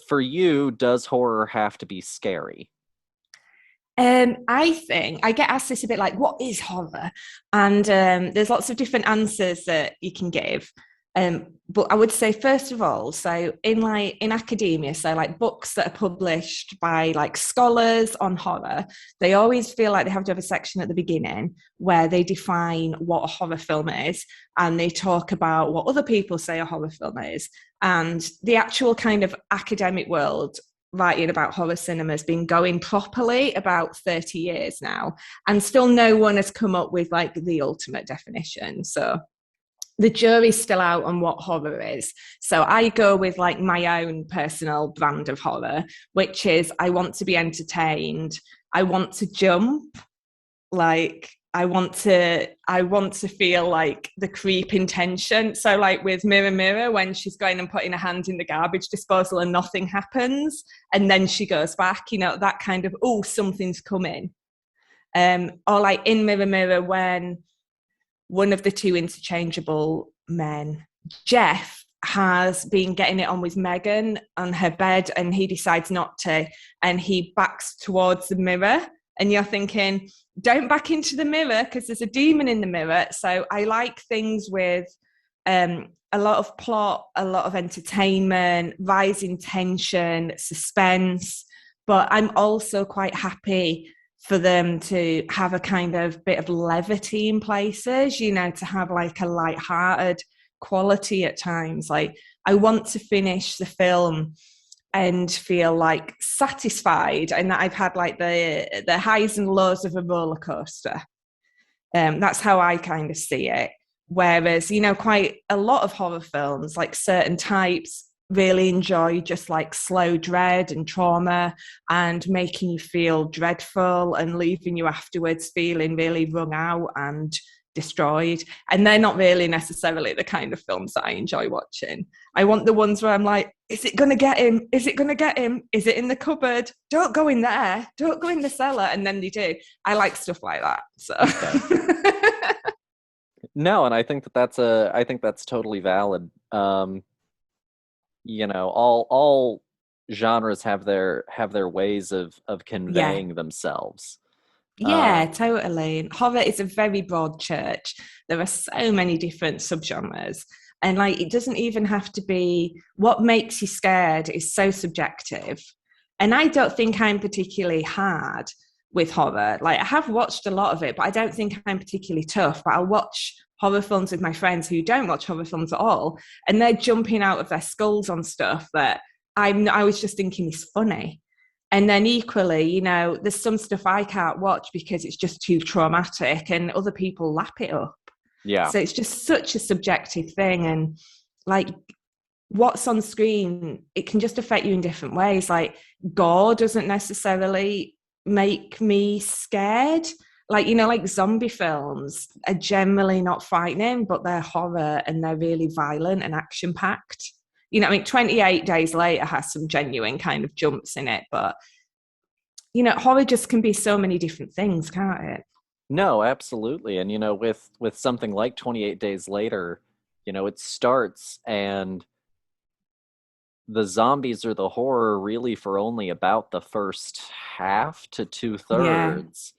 For you, does horror have to be scary? I think I get asked this a bit like, what is horror? And there's lots of different answers that you can give. But I would say, first of all, so in academia, so like books that are published by like scholars on horror, they always feel like they have to have a section at the beginning where they define what a horror film is, and they talk about what other people say a horror film is. And the actual kind of academic world writing about horror cinema has been going properly about 30 years now, and still no one has come up with like the ultimate definition. So the jury's still out on what horror is. So I go with like my own personal brand of horror, which is I want to be entertained, I want to jump, like I want to feel like the creeping tension. So like with Mirror Mirror, when she's going and putting her hand in the garbage disposal and nothing happens, and then she goes back, that kind of, oh, something's coming. Or like in Mirror Mirror, when one of the two interchangeable men, Jeff, has been getting it on with Megan on her bed, and he decides not to, and he backs towards the mirror, and you're thinking, don't back into the mirror because there's a demon in the mirror. So I like things with a lot of plot, a lot of entertainment, rising tension, suspense, but I'm also quite happy for them to have a kind of bit of levity in places, to have like a light-hearted quality at times. Like I want to finish the film and feel like satisfied, and that I've had like the highs and lows of a roller coaster. That's how I kind of see it. Whereas, quite a lot of horror films, like certain types, really enjoy just like slow dread and trauma and making you feel dreadful and leaving you afterwards feeling really wrung out and destroyed. And they're not really necessarily the kind of films that I enjoy watching. I want the ones where I'm like, is it going to get him? Is it going to get him? Is it in the cupboard? Don't go in there. Don't go in the cellar. And then they do. I like stuff like that. So. Okay. No, and I think that's totally valid. All genres have their ways of Yeah. conveying themselves. Yeah, Um, totally. Horror is a very broad church. There are so many different subgenres. And like it doesn't even have to be what makes you scared is so subjective. And I don't think I'm particularly hard with horror. Like I have watched a lot of it, but I don't think I'm particularly tough. But I'll watch horror films with my friends who don't watch horror films at all, and they're jumping out of their skulls on stuff that I was just thinking is funny. And then equally, there's some stuff I can't watch because it's just too traumatic, and other people lap it up. yeah. So it's just such a subjective thing. And like what's on screen, it can just affect you in different ways. Like gore doesn't necessarily make me scared. Like, like zombie films are generally not frightening, but they're horror and they're really violent and action packed. 28 Days Later has some genuine kind of jumps in it, but horror just can be so many different things, can't it? No, absolutely. And with something like 28 Days Later, it starts and the zombies or the horror really for only about the first half to two Yeah. thirds.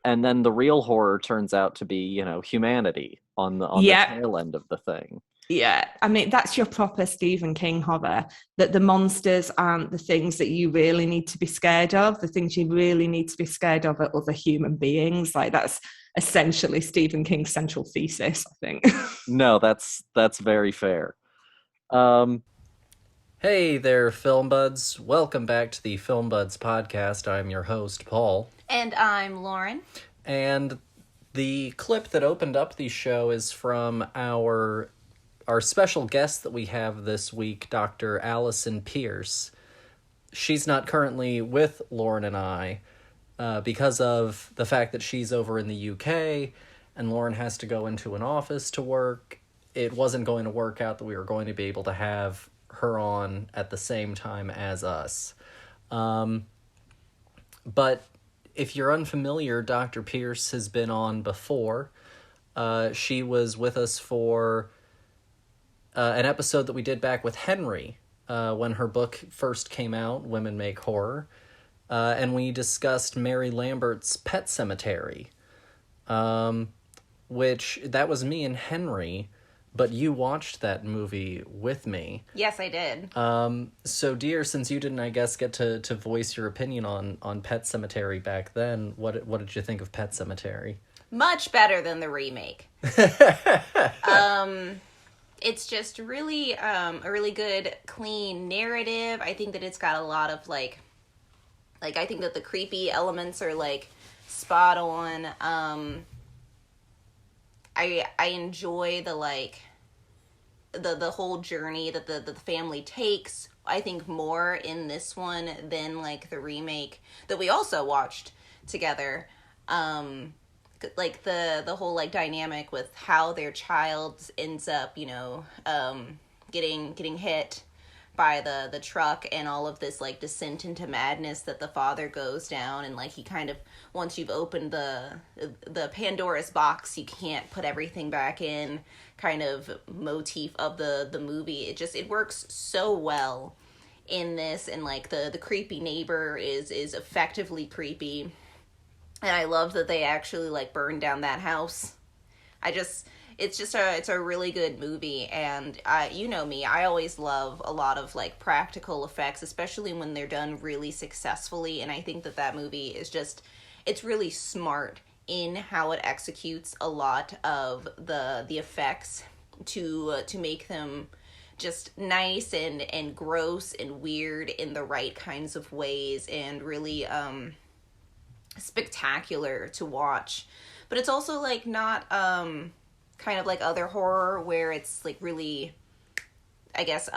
And then the real horror turns out to be, humanity on the Yeah. tail end of the thing. Yeah. I mean, that's your proper Stephen King horror, that the monsters aren't the things that you really need to be scared of. The things you really need to be scared of are other human beings. Like that's essentially Stephen King's central thesis, I think. No, that's very fair. Um, Hey there, Film Buds. Welcome back to the Film Buds podcast. I'm your host, Paul. And I'm Lauren. And the clip that opened up the show is from our special guest that we have this week, Dr. Alison Peirse. She's not currently with Lauren and I because of the fact that she's over in the UK and Lauren has to go into an office to work. It wasn't going to work out that we were going to be able to have her on at the same time as us. But if you're unfamiliar, Dr. Peirse has been on before. She was with us for an episode that we did back with Henry when her book first came out, Women Make Horror. And we discussed Mary Lambert's Pet Cemetery, which that was me and Henry, but you watched that movie with me. Yes, I did. So, dear, since you didn't, I guess, get to voice your opinion on Pet Cemetery back then, what did you think of Pet Cemetery? Much better than the remake. It's just really a really good, clean narrative. I think that it's got a lot of like I think that the creepy elements are like spot on. I enjoy the like the whole journey that the family takes. I think more in this one than like the remake that we also watched together. Like the whole like dynamic with how their child ends up, getting hit by the truck, and all of this like descent into madness that the father goes down, and like he kind of, once you've opened the Pandora's box, you can't put everything back in kind of motif of the movie. It works so well in this, and like the creepy neighbor is effectively creepy. And I love that they actually like burned down that house. It's a really good movie, and you know me, I always love a lot of like practical effects, especially when they're done really successfully. And I think that movie is it's really smart in how it executes a lot of the effects to make them just nice and gross and weird in the right kinds of ways, and really spectacular to watch. But it's also like not kind of like other horror where it's like really, I guess,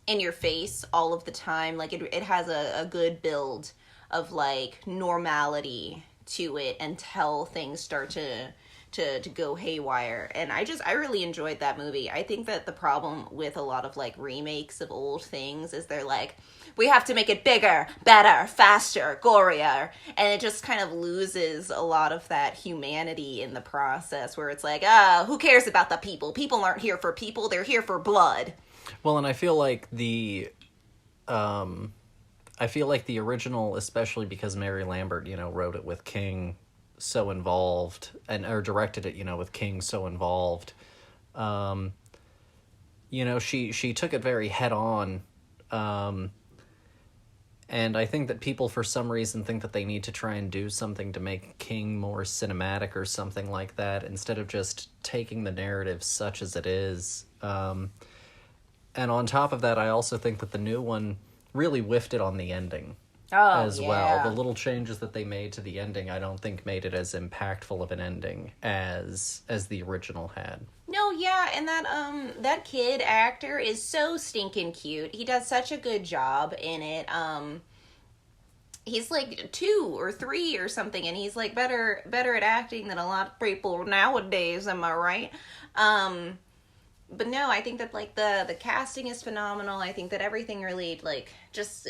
in your face all of the time. Like it has a good build of like normality to it until things start to go haywire. And I really enjoyed that movie. I think that the problem with a lot of like remakes of old things is they're like, we have to make it bigger, better, faster, gorier, and it just kind of loses a lot of that humanity in the process, where it's like, who cares about the people? People aren't here for people, they're here for blood. Well, and I feel like the original, especially because Mary Lambert, wrote it with King so involved, or directed it, with King so involved. She took it very head on. And I think that people, for some reason, think that they need to try and do something to make King more cinematic or something like that, instead of just taking the narrative such as it is. And on top of that, I also think that the new one really whiffed it on the ending as well. The little changes that they made to the ending, I don't think made it as impactful of an ending as the original had. No, yeah, and that kid actor is so stinking cute. He does such a good job in it. He's like 2 or 3 or something, and he's like better at acting than a lot of people nowadays. Am I right? But no, I think that like the casting is phenomenal. I think that everything really like just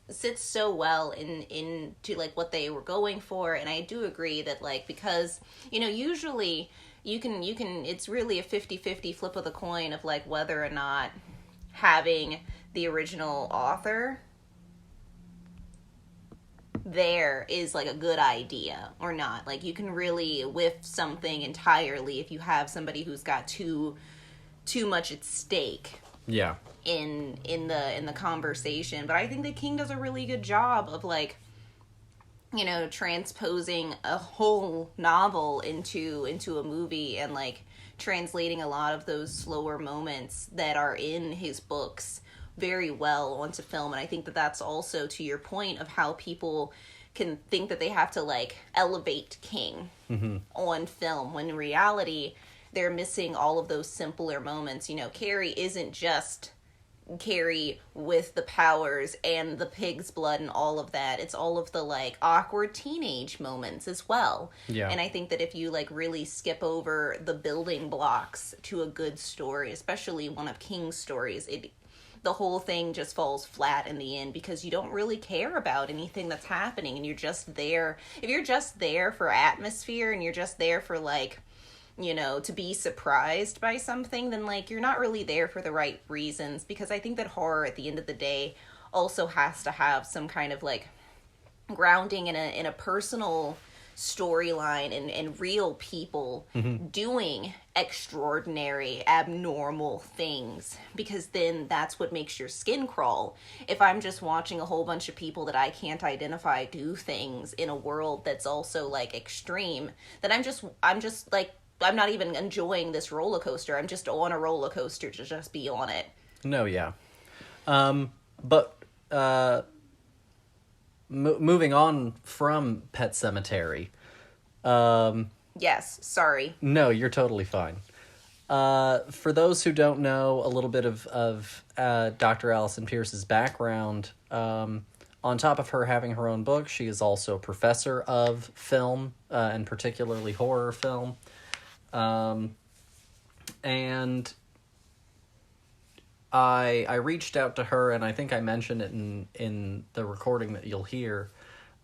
sits so well into like what they were going for. And I do agree that like, because usually you can it's really a 50-50 flip of the coin of like whether or not having the original author there is like a good idea or not. Like you can really whiff something entirely if you have somebody who's got too much at stake. Yeah. In the conversation. But I think that King does a really good job of like, transposing a whole novel into a movie, and like translating a lot of those slower moments that are in his books very well onto film. And I think that that's also to your point of how people can think that they have to like elevate King on film, when in reality they're missing all of those simpler moments. Carrie isn't just Carrie with the powers and the pig's blood and all of that. It's all of the like awkward teenage moments as well. Yeah. And I think that if you like really skip over the building blocks to a good story, especially one of King's stories, the whole thing just falls flat in the end, because you don't really care about anything that's happening, and you're just there. If you're just there for atmosphere, and you're just there for like you know, to be surprised by something, then like you're not really there for the right reasons. Because I think that horror at the end of the day also has to have some kind of like grounding in a personal storyline and real people doing extraordinary, abnormal things, because then that's what makes your skin crawl. If I'm just watching a whole bunch of people that I can't identify do things in a world that's also like extreme, then I'm just like, I'm not even enjoying this roller coaster. I'm just on a roller coaster to just be on it. No, yeah. But moving on from Pet Sematary. Yes, sorry. No, you're totally fine. For those who don't know a little bit of Dr. Alison Peirse's background, on top of her having her own book, she is also a professor of film, and particularly horror film. And I reached out to her, and I think I mentioned it in the recording that you'll hear.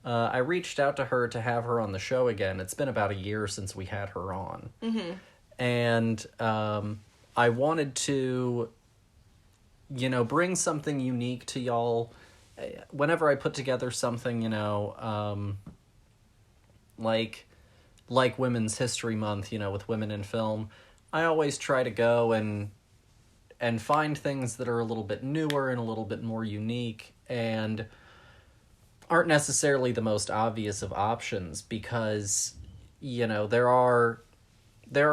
I reached out to her to have her on the show again. It's been about a year since we had her on. Mm-hmm. And I wanted to, you know, bring something unique to y'all. Whenever I put together something, you know, like Women's History Month, you know, with women in film, I always try to go and find things that are a little bit newer and a little bit more unique and aren't necessarily the most obvious of options, because, you know, there are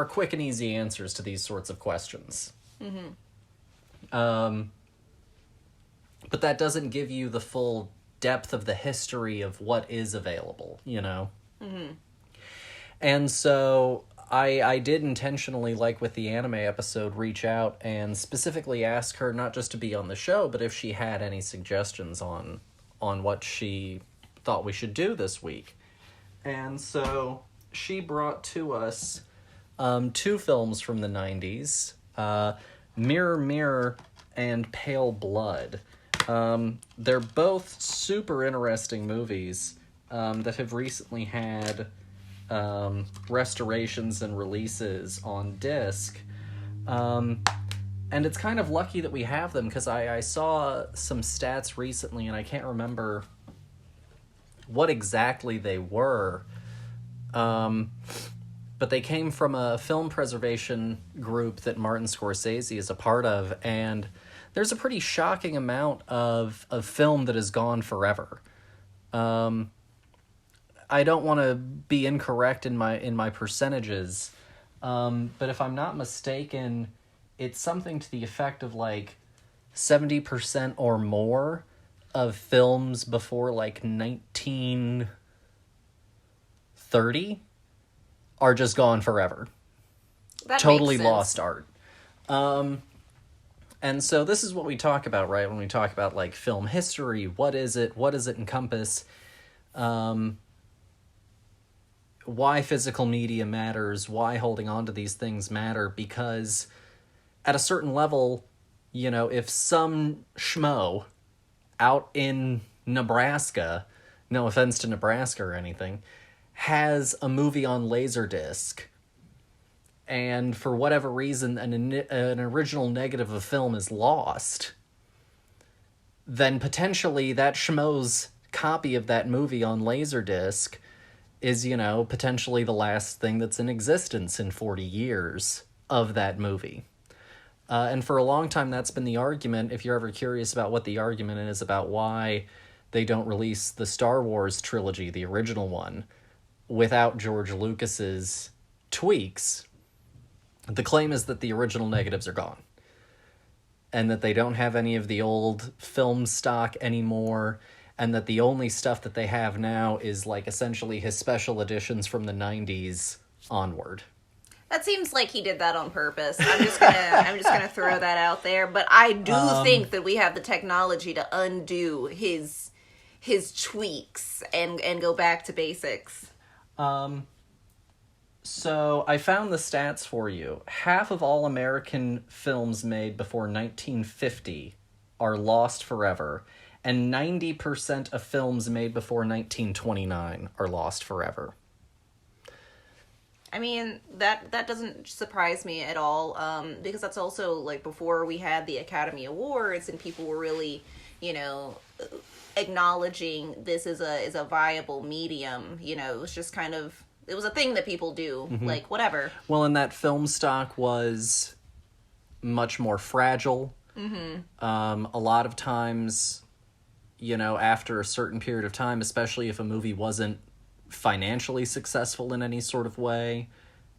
quick and easy answers to these sorts of questions. Mm-hmm. But that doesn't give you the full depth of the history of what is available, you know? Mm-hmm. And so I did intentionally, like with the anime episode, reach out and specifically ask her not just to be on the show, but if she had any suggestions on what she thought we should do this week. And so she brought to us two films from the 90s, Mirror Mirror and Pale Blood. They're both super interesting movies that have recently had restorations and releases on disc. And it's kind of lucky that we have them, because I saw some stats recently, and I can't remember what exactly they were. But they came from a film preservation group that Martin Scorsese is a part of, and there's a pretty shocking amount of film that is gone forever. I don't want to be incorrect in my percentages, but if I'm not mistaken, it's something to the effect of like 70% or more of films before like 1930 are just gone forever. That totally makes sense. Lost art. And so this is what we talk about, right? When we talk about like film history, what is it? What does it encompass? Why physical media matters, why holding on to these things matter, because at a certain level, you know, if some schmo out in Nebraska, no offense to Nebraska or anything, has a movie on Laserdisc, and for whatever reason an original negative of film is lost, then potentially that schmo's copy of that movie on Laserdisc is, you know, potentially the last thing that's in existence in 40 years of that movie. And for a long time, that's been the argument, if you're ever curious about what the argument is about why they don't release the Star Wars trilogy, the original one, without George Lucas's tweaks. The claim is that the original negatives are gone, and that they don't have any of the old film stock anymore, and that the only stuff that they have now is like essentially his special editions from the 90s onward. That seems like he did that on purpose. I'm just gonna throw that out there. But I do think that we have the technology to undo his tweaks and go back to basics. So I found the stats for you. Half of all American films made before 1950 are lost forever, and 90% of films made before 1929 are lost forever. I mean, that doesn't surprise me at all, because that's also like before we had the Academy Awards and people were really, you know, acknowledging this is a viable medium. You know, it was just kind of, it was a thing that people do, like whatever. Well, and that film stock was much more fragile. A lot of times, you know, after a certain period of time, especially if a movie wasn't financially successful in any sort of way,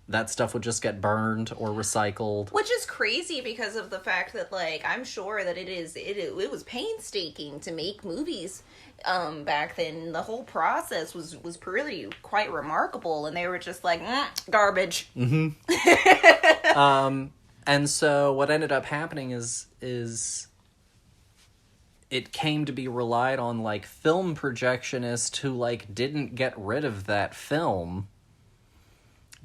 that stuff would just get burned or recycled. Which is crazy because of the fact that, like, I'm sure that it was painstaking to make movies back then. The whole process was really quite remarkable, and they were just like, garbage. And so what ended up happening is it came to be relied on, like, film projectionists who, like, didn't get rid of that film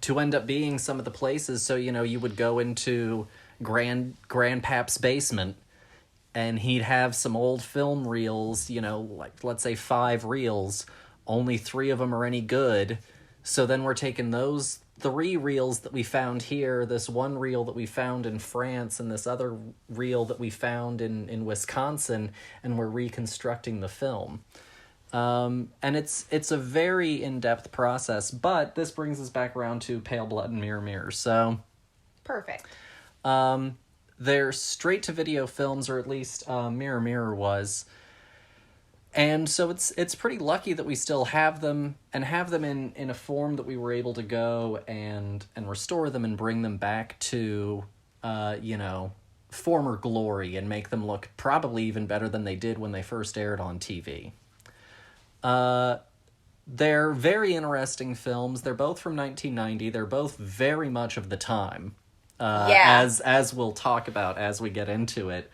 to end up being some of the places. So, you know, you would go into Grandpap's basement and he'd have some old film reels, you know, like, let's say 5 reels. Only 3 of them are any good. So then we're taking those 3 reels that we found here, this 1 reel that we found in France, and this other reel that we found in Wisconsin, and we're reconstructing the film. And it's a very in-depth process, but this brings us back around to Pale Blood and Mirror Mirror. So Perfect. they're straight-to-video films, or at least Mirror Mirror was. And so it's pretty lucky that we still have them, and have them in a form that we were able to go and restore them and bring them back to, you know, former glory, and make them look probably even better than they did when they first aired on TV. They're very interesting films. They're both from 1990. They're both very much of the time, as we'll talk about as we get into it.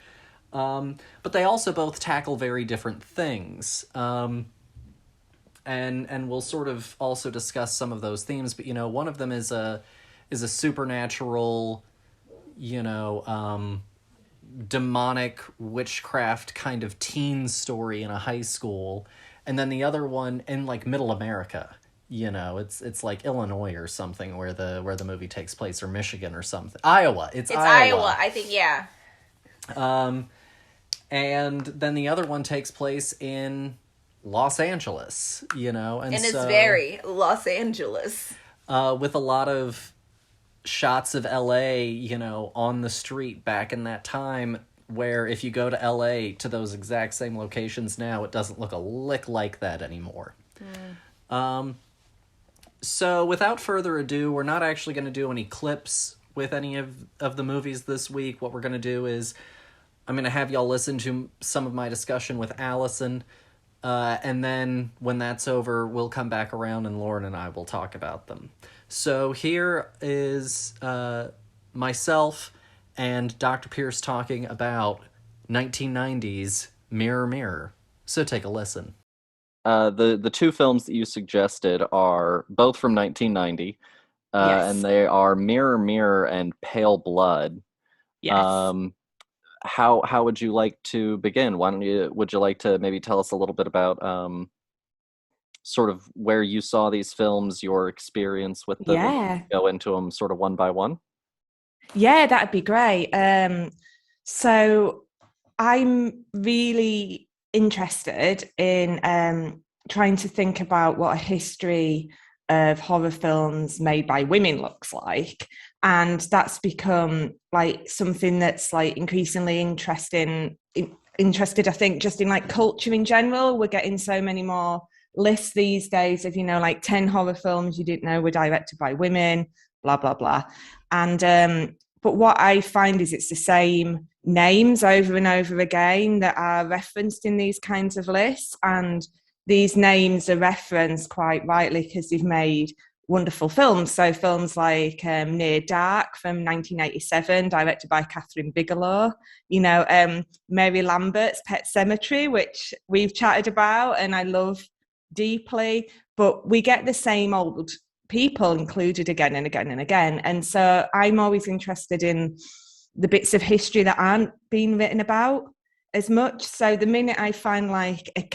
But they also both tackle very different things. And we'll sort of also discuss some of those themes, but, you know, one of them is a supernatural, you know, demonic witchcraft kind of teen story in a high school. And then the other one in, like, middle America. You know, it's like Illinois or something where the movie takes place, or Michigan or something. Iowa. It's Iowa. I think, yeah. And then the other one takes place in Los Angeles, you know. And it's so, very Los Angeles. with a lot of shots of LA, you know, on the street back in that time, where if you go to LA to those exact same locations now, it doesn't look a lick like that anymore. So without further ado, we're not actually going to do any clips with any of the movies this week. What we're going to do is I'm going to have y'all listen to some of my discussion with Allison, and then when that's over, we'll come back around and Lauren and I will talk about them. So here is myself and Dr. Peirse talking about 1990s Mirror Mirror. So take a listen. The 2 films that you suggested are both from 1990, Yes. and they are Mirror Mirror and Pale Blood. Yes. How would you like to begin? Would you like to maybe tell us a little bit about sort of where you saw these films, your experience with them, and go into them sort of one by one? Yeah, that'd be great. So I'm really interested in trying to think about what a history of horror films made by women looks like. And that's become like something that's like increasingly interested, I think, just in like culture in general. We're getting so many more lists these days of, you know, like 10 horror films you didn't know were directed by women, blah, blah, blah. And but what I find is it's the same names over and over again that are referenced in these kinds of lists. And these names are referenced quite rightly because they've made wonderful films. So films like Near Dark from 1987, directed by Catherine Bigelow. You know, Mary Lambert's Pet Sematary, which we've chatted about and I love deeply. But we get the same old people included again and again and again. And so I'm always interested in the bits of history that aren't being written about as much. So the minute I find like a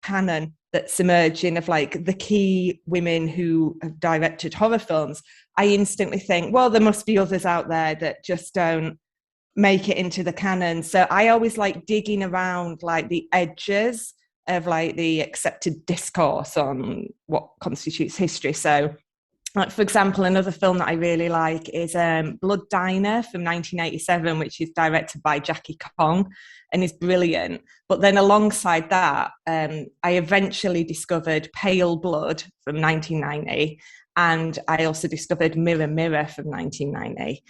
canon that's emerging of like the key women who have directed horror films, I instantly think, well, there must be others out there that just don't make it into the canon. So I always like digging around like the edges of like the accepted discourse on what constitutes history. So like, for example, another film that I really like is Blood Diner from 1987, which is directed by Jackie Kong and is brilliant. But then alongside that, I eventually discovered Pale Blood from 1990. And I also discovered Mirror Mirror from 1990.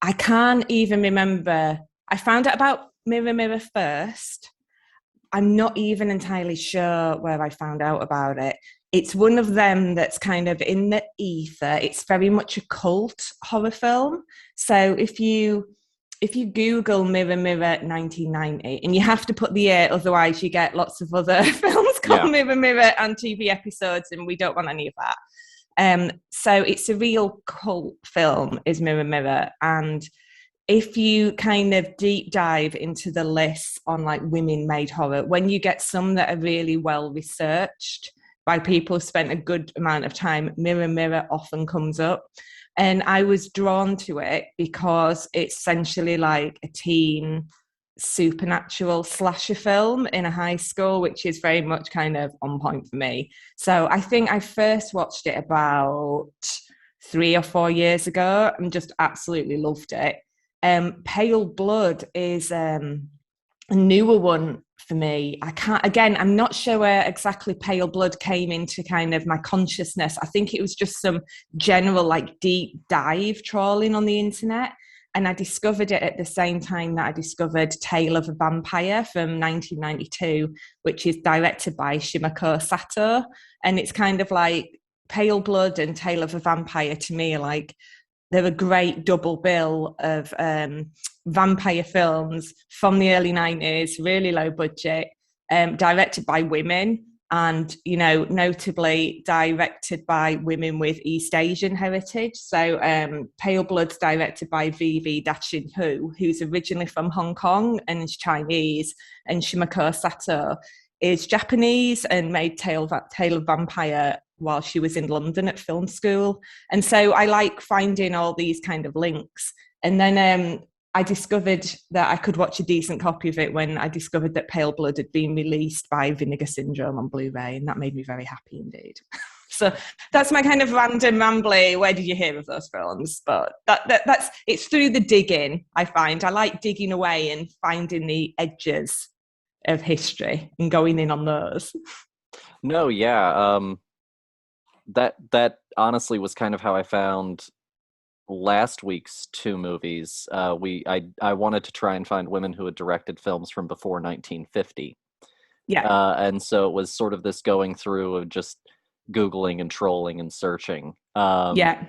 I can't even remember. I found out about Mirror Mirror first. I'm not even entirely sure where I found out about it. It's one of them that's kind of in the ether. It's very much a cult horror film. So if you Google Mirror Mirror 1990, and you have to put the year, otherwise you get lots of other films called Mirror Mirror and TV episodes, and we don't want any of that. So it's a real cult film, is Mirror Mirror. And if you kind of deep dive into the lists on like women made horror, when you get some that are really well researched by people who spent a good amount of time, Mirror Mirror often comes up. And I was drawn to it because it's essentially like a teen supernatural slasher film in a high school, which is very much kind of on point for me. So I think I first watched it about 3 or 4 years ago and just absolutely loved it. Pale Blood is a newer one for me. I'm not sure where exactly Pale Blood came into kind of my consciousness. I think it was just some general like deep dive trawling on the internet. And I discovered it at the same time that I discovered Tale of a Vampire from 1992, which is directed by Shimako Sato. And it's kind of like Pale Blood and Tale of a Vampire to me are like, they're a great double bill of vampire films from the early 90s, really low budget, directed by women, and, you know, notably directed by women with East Asian heritage. So Pale Blood's directed by Vivi Dachin Hu, who's originally from Hong Kong and is Chinese, and Shimako Sato is Japanese and made Tale of Vampire while she was in London at film school. And so I like finding all these kind of links. And then I discovered that I could watch a decent copy of it when I discovered that Pale Blood had been released by Vinegar Syndrome on Blu-ray, and that made me very happy indeed. So that's my kind of random rambly, where did you hear of those films? But that's it's through the digging, I find. I like digging away and finding the edges of history and going in on those. No, yeah. That honestly was kind of how I found last week's two movies. I wanted to try and find women who had directed films from before 1950. Yeah. And so it was sort of this going through of just Googling and trolling and searching. Yeah.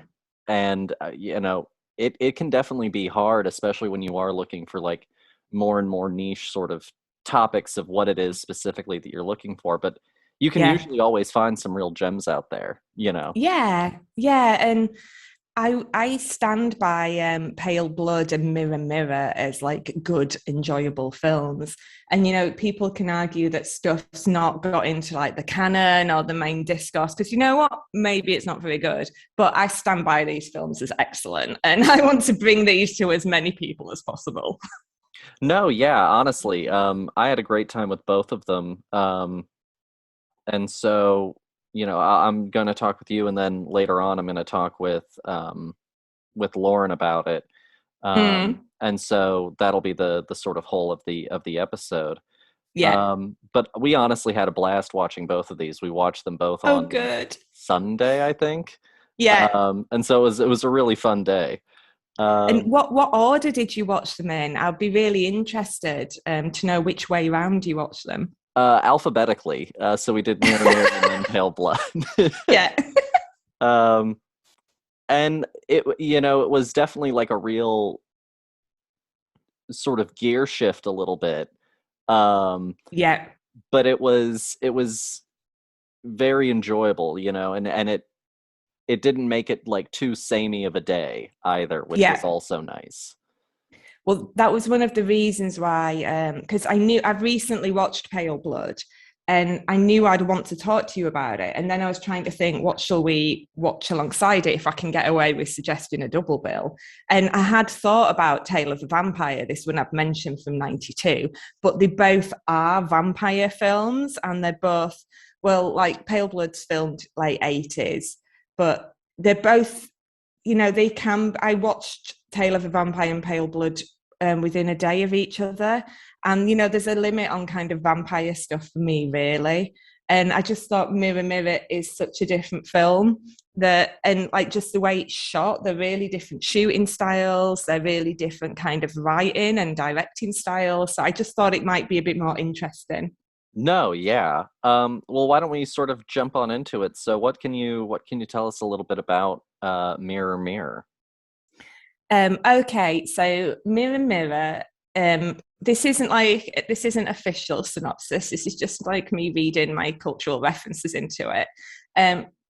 And you know, it can definitely be hard, especially when you are looking for like more and more niche sort of topics of what it is specifically that you're looking for. But you can usually always find some real gems out there, you know? Yeah. And I stand by Pale Blood and Mirror Mirror as like good, enjoyable films. And, you know, people can argue that stuff's not got into like the canon or the main discourse, because you know what? Maybe it's not very good, but I stand by these films as excellent. And I want to bring these to as many people as possible. No, yeah, honestly, I had a great time with both of them. And so, you know, I'm going to talk with you, and then later on, I'm going to talk with Lauren about it. And so that'll be the sort of whole of the episode. Yeah. But we honestly had a blast watching both of these. We watched them both on good. Sunday, I think. Yeah. And so it was a really fun day. And what order did you watch them in? I'd be really interested to know which way around you watched them. Alphabetically. So we did Mirror Mirror and then Pale Blood. Yeah. And it, you know, it was definitely like a real sort of gear shift a little bit. Yeah. But it was very enjoyable, you know, and it didn't make it like too samey of a day either, which was also nice. Well, that was one of the reasons why, because I've recently watched Pale Blood, and I knew I'd want to talk to you about it. And then I was trying to think, what shall we watch alongside it if I can get away with suggesting a double bill? And I had thought about Tale of the Vampire, this one I've mentioned from 92, but they both are vampire films, and they're both, well, like Pale Blood's filmed late 80s, but they're both, they can, I watched Tale of a Vampire and Pale Blood within a day of each other. And, there's a limit on kind of vampire stuff for me, really. And I just thought Mirror Mirror is such a different film and like just the way it's shot, they're really different shooting styles. They're really different kind of writing and directing styles. So I just thought it might be a bit more interesting. No, yeah. Well, why don't we sort of jump on into it? So what can you tell us a little bit about Mirror Mirror? Okay, so Mirror Mirror, this isn't official synopsis. This is just like me reading my cultural references into it.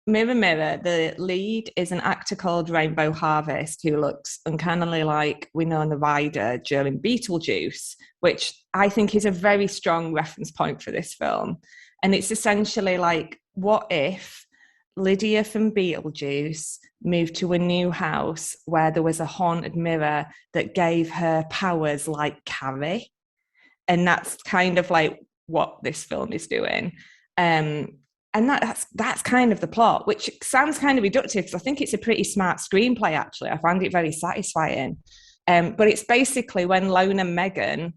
Mirror Mirror, the lead is an actor called Rainbow Harvest who looks uncannily like Winona Ryder during Beetlejuice, which I think is a very strong reference point for this film. And it's essentially like, what if Lydia from Beetlejuice moved to a new house where there was a haunted mirror that gave her powers like Carrie? And that's kind of like what this film is doing. And that's kind of the plot, which sounds kind of reductive because I think it's a pretty smart screenplay, actually. I found it very satisfying. But it's basically when Lona Megan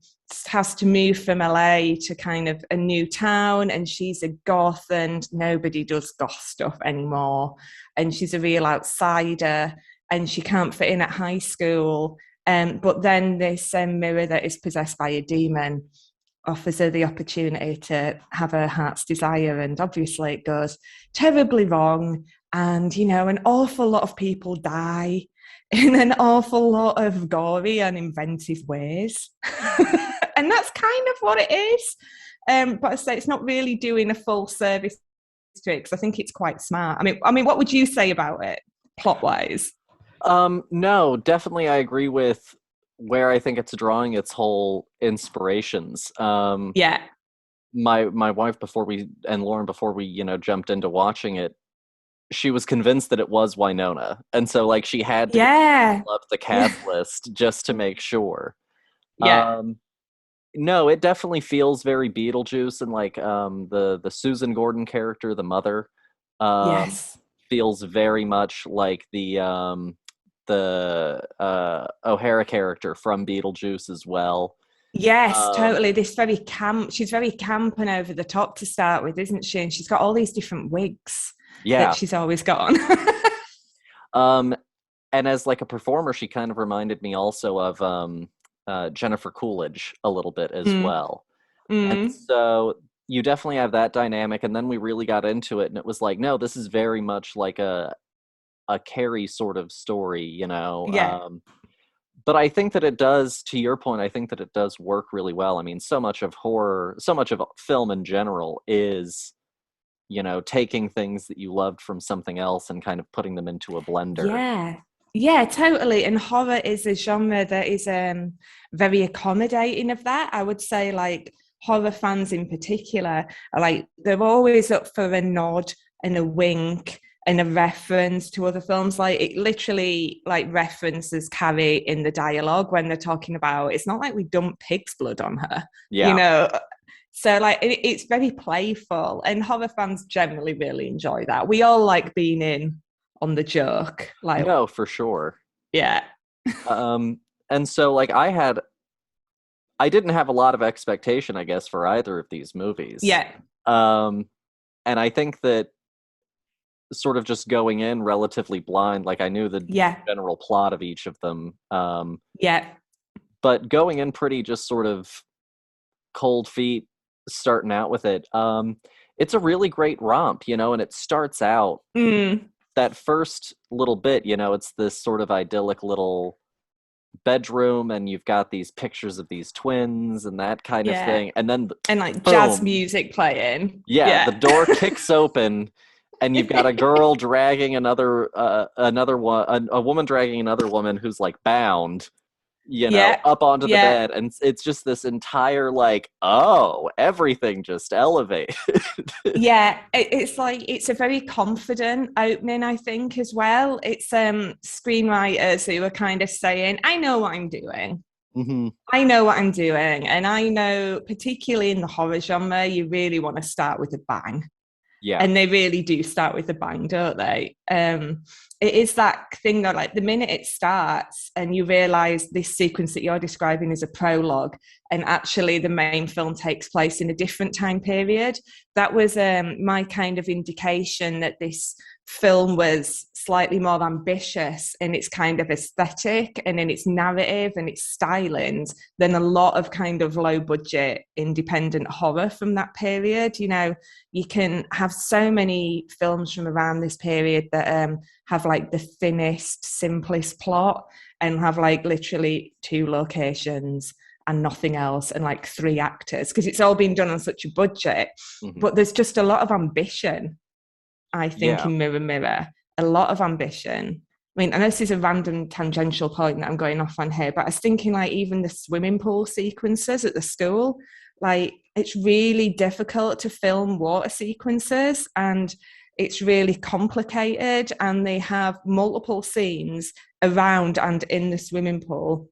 has to move from LA to kind of a new town, and she's a goth and nobody does goth stuff anymore. And she's a real outsider and she can't fit in at high school. But then this mirror that is possessed by a demon offers her the opportunity to have her heart's desire. And obviously it goes terribly wrong. And, an awful lot of people die in an awful lot of gory and inventive ways. And that's kind of what it is. But I say it's not really doing a full service to it because I think it's quite smart. I mean, what would you say about it, plot-wise? No, definitely I agree with where I think it's drawing its whole inspirations. Yeah. My wife, Lauren, before we, jumped into watching it, she was convinced that it was Winona. And so like she had to pull up the cast list just to make sure. Yeah. No, it definitely feels very Beetlejuice, and like the Susan Gordon character, the mother, Yes. feels very much like the O'Hara character from Beetlejuice as well. Yes, totally. She's very camp and over the top to start with, isn't she? And she's got all these different wigs that she's always got on. And as like a performer, she kind of reminded me also of Jennifer Coolidge a little bit as well. And so you definitely have that dynamic. And then we really got into it, and it was like, no, this is very much like a Carrie sort of story, Yeah. But I think that it does, to your point, I think that it does work really well. I mean, so much of horror, so much of film in general is, taking things that you loved from something else and kind of putting them into a blender. Yeah, totally. And horror is a genre that is very accommodating of that. I would say like horror fans in particular are like, they're always up for a nod and a wink and a reference to other films. Like it literally like references Carrie in the dialogue when they're talking about, it's not like we dump pig's blood on her, So like it's very playful, and horror fans generally really enjoy that. We all like being in on the joke. Like, no, for sure. Yeah. And so like I didn't have a lot of expectation, I guess, for either of these movies. Yeah. And I think that sort of just going in relatively blind, like I knew the general plot of each of them. But going in pretty just sort of cold feet, starting out with it. It's a really great romp, and it starts out that first little bit, it's this sort of idyllic little bedroom, and you've got these pictures of these twins and that kind of thing, and then like jazz music playing. The door kicks open, and you've got a girl dragging a woman dragging another woman who's like bound, Yeah, up onto the yeah. bed, and it's just this entire like, oh, everything just elevated. Yeah, it's like it's a very confident opening, I think, as well. It's screenwriters who are kind of saying, I know what I'm doing. Hmm. I know what I'm doing. And I know, particularly in the horror genre, you really want to start with a bang. Yeah. And they really do start with a bang, don't they? It is that thing that, like, the minute it starts and you realize this sequence that you're describing is a prologue, and actually the main film takes place in a different time period, that was my kind of indication that this film was slightly more ambitious in its kind of aesthetic and in its narrative and its stylings than a lot of kind of low budget independent horror from that period. You know, you can have so many films from around this period that have like the thinnest, simplest plot and have like literally 2 locations and nothing else and like 3 actors, because it's all been done on such a budget. Hmm. But there's just a lot of ambition, I think, Yeah. in Mirror Mirror, a lot of ambition. I mean, I know this is a random tangential point that I'm going off on here, but I was thinking like even the swimming pool sequences at the school, like it's really difficult to film water sequences and it's really complicated, and they have multiple scenes around and in the swimming pool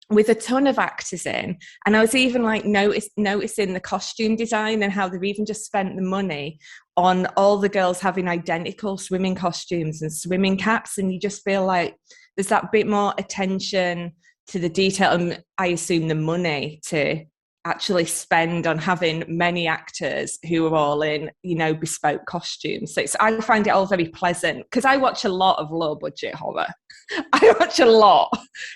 with a ton of actors in. And I was even like noticing the costume design and how they've even just spent the money on all the girls having identical swimming costumes and swimming caps. And you just feel like there's that bit more attention to the detail, and I assume the money to actually spend on having many actors who are all in, you know, bespoke costumes. So I find it all very pleasant because I watch a lot of low budget horror. I watch a lot.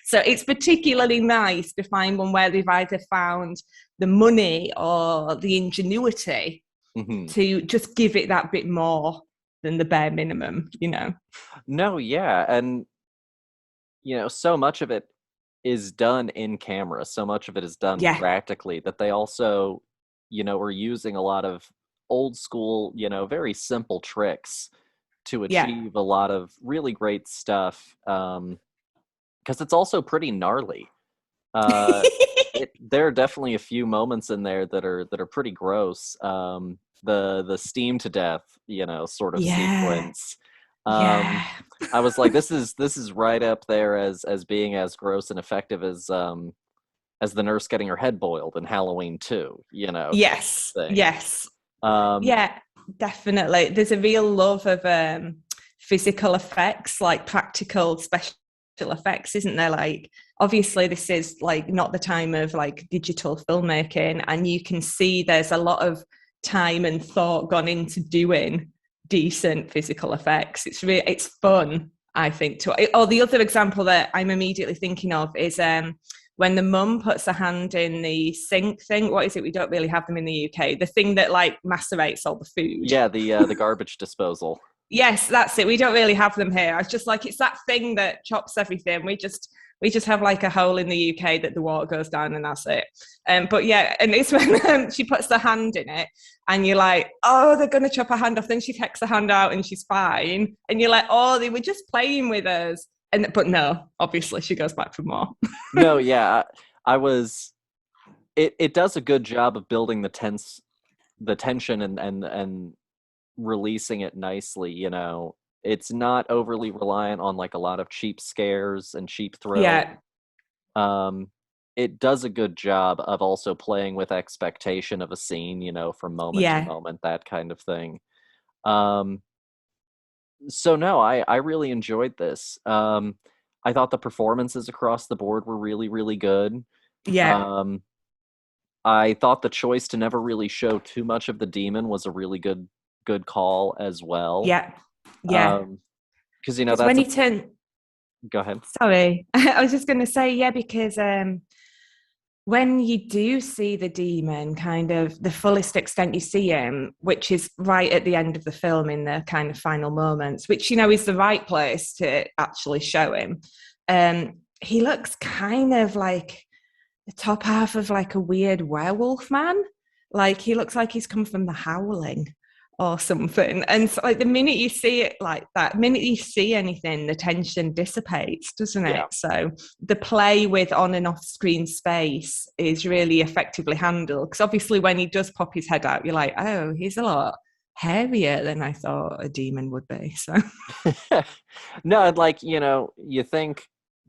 So it's particularly nice to find one where they've either found the money or the ingenuity Hmm. to just give it that bit more than the bare minimum, you know? No, yeah, and so much of it is done in camera. So much of it is done Yeah, practically that they also, are using a lot of old school, very simple tricks to yeah. achieve a lot of really great stuff. Because it's also pretty gnarly. Uh, there are definitely a few moments in there that are pretty gross. The steam to death, sort of Yeah, sequence. Um, yeah. I was like, this is right up there as being as gross and effective as the nurse getting her head boiled in Halloween 2, type Yes, thing. yes. Um, Yeah, definitely. There's a real love of physical effects, like practical special effects, isn't there? Like, obviously, this is like not the time of like digital filmmaking, and you can see there's a lot of time and thought gone into doing decent physical effects. It's fun, I think. Or the other example that I'm immediately thinking of is when the mum puts her hand in the sink thing. What is it? We don't really have them in the UK. The thing that like macerates all the food. yeah, the garbage disposal. Yes, that's it. We don't really have them here. I was just like, it's that thing that chops everything. We just have like a hole in the UK that the water goes down and that's it. But yeah, and it's when she puts the hand in it and you're like, oh, they're going to chop her hand off. Then she takes the hand out and she's fine. And you're like, oh, they were just playing with us. But no, obviously she goes back for more. No, yeah, I was. It does a good job of building the tension and releasing it nicely. It's not overly reliant on like a lot of cheap scares and cheap thrills. Yeah, Um, it does a good job of also playing with expectation of a scene, from moment to yeah, moment, that kind of thing. Um, so no, I really enjoyed this. I thought the performances across the board were really, really good. yeah, Um, I thought the choice to never really show too much of the demon was a really good call as well. yeah, yeah. Um, because Because when that's a he turned, go ahead. sorry, I was just going to say, yeah, because when you do see the demon, kind of the fullest extent you see him, which is right at the end of the film in the kind of final moments, which, is the right place to actually show him. He looks kind of like the top half of like a weird werewolf man. Like he looks like he's come from the Howling. or something. And so, like, the minute you see it like that, the minute you see anything, the tension dissipates, doesn't Yeah. it? So the play with on and off screen space is really effectively handled, because obviously when he does pop his head out, you're like, oh, he's a lot hairier than I thought a demon would be. So No, like, you think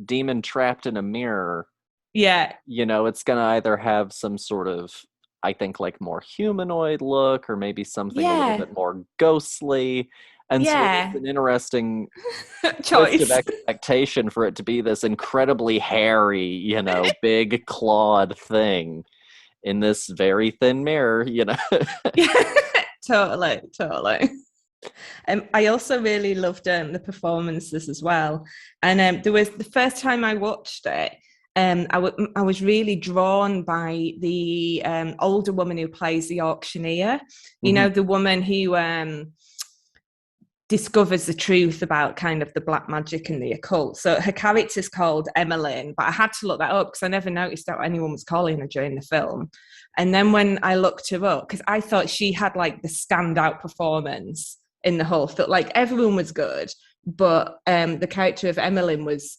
demon trapped in a mirror, yeah, it's going to either have some sort of, I think, like more humanoid look, or maybe something a little yeah, bit more ghostly. And so it is yeah. an interesting twist of Choice. expectation for it to be this incredibly hairy, big clawed thing in this very thin mirror. Yeah, totally, totally. I also really loved the performances as well. And there was the first time I watched it, I was really drawn by the older woman who plays the auctioneer. You Mhm. know, the woman who discovers the truth about kind of the black magic and the occult. So her character's called Emmeline, but I had to look that up because I never noticed that anyone was calling her during the film. And then when I looked her up, because I thought she had like the standout performance in the whole film, like everyone was good, but the character of Emmeline was,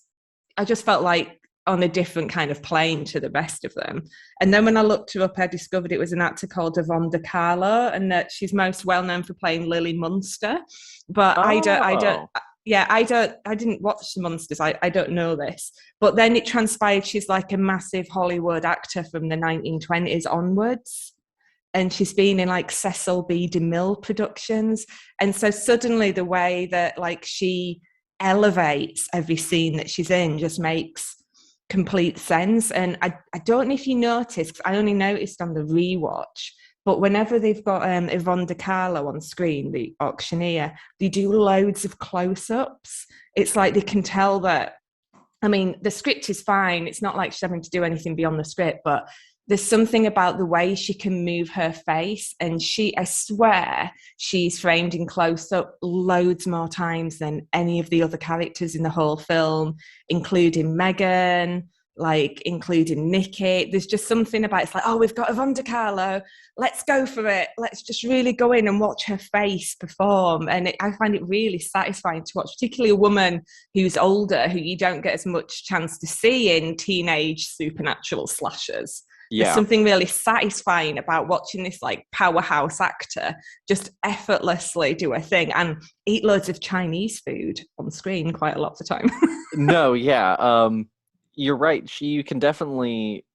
I just felt like on a different kind of plane to the rest of them. And then when I looked her up, I discovered it was an actor called Yvonne De Carlo, and that she's most well known for playing Lily Munster. But Oh, yeah, I didn't watch the Munsters. I don't know this. But then it transpired she's like a massive Hollywood actor from the 1920s onwards. And she's been in like Cecil B. DeMille productions. And so suddenly the way that like she elevates every scene that she's in just makes complete sense. And I don't know if you noticed, because I only noticed on the rewatch, but whenever they've got Yvonne De Carlo on screen, the auctioneer, they do loads of close-ups. It's like they can tell that, I mean, the script is fine. It's not like she's having to do anything beyond the script, but there's something about the way she can move her face. And I swear, she's framed in close up loads more times than any of the other characters in the whole film, including Megan, like including Nikki. There's just something about it's like, oh, we've got Yvonne De Carlo. Let's go for it. Let's just really go in and watch her face perform. And I find it really satisfying to watch, particularly a woman who's older, who you don't get as much chance to see in teenage supernatural slashers. There's yeah. something really satisfying about watching this like powerhouse actor just effortlessly do a thing and eat loads of Chinese food on screen quite a lot of the time. No, yeah. You're right. You can definitely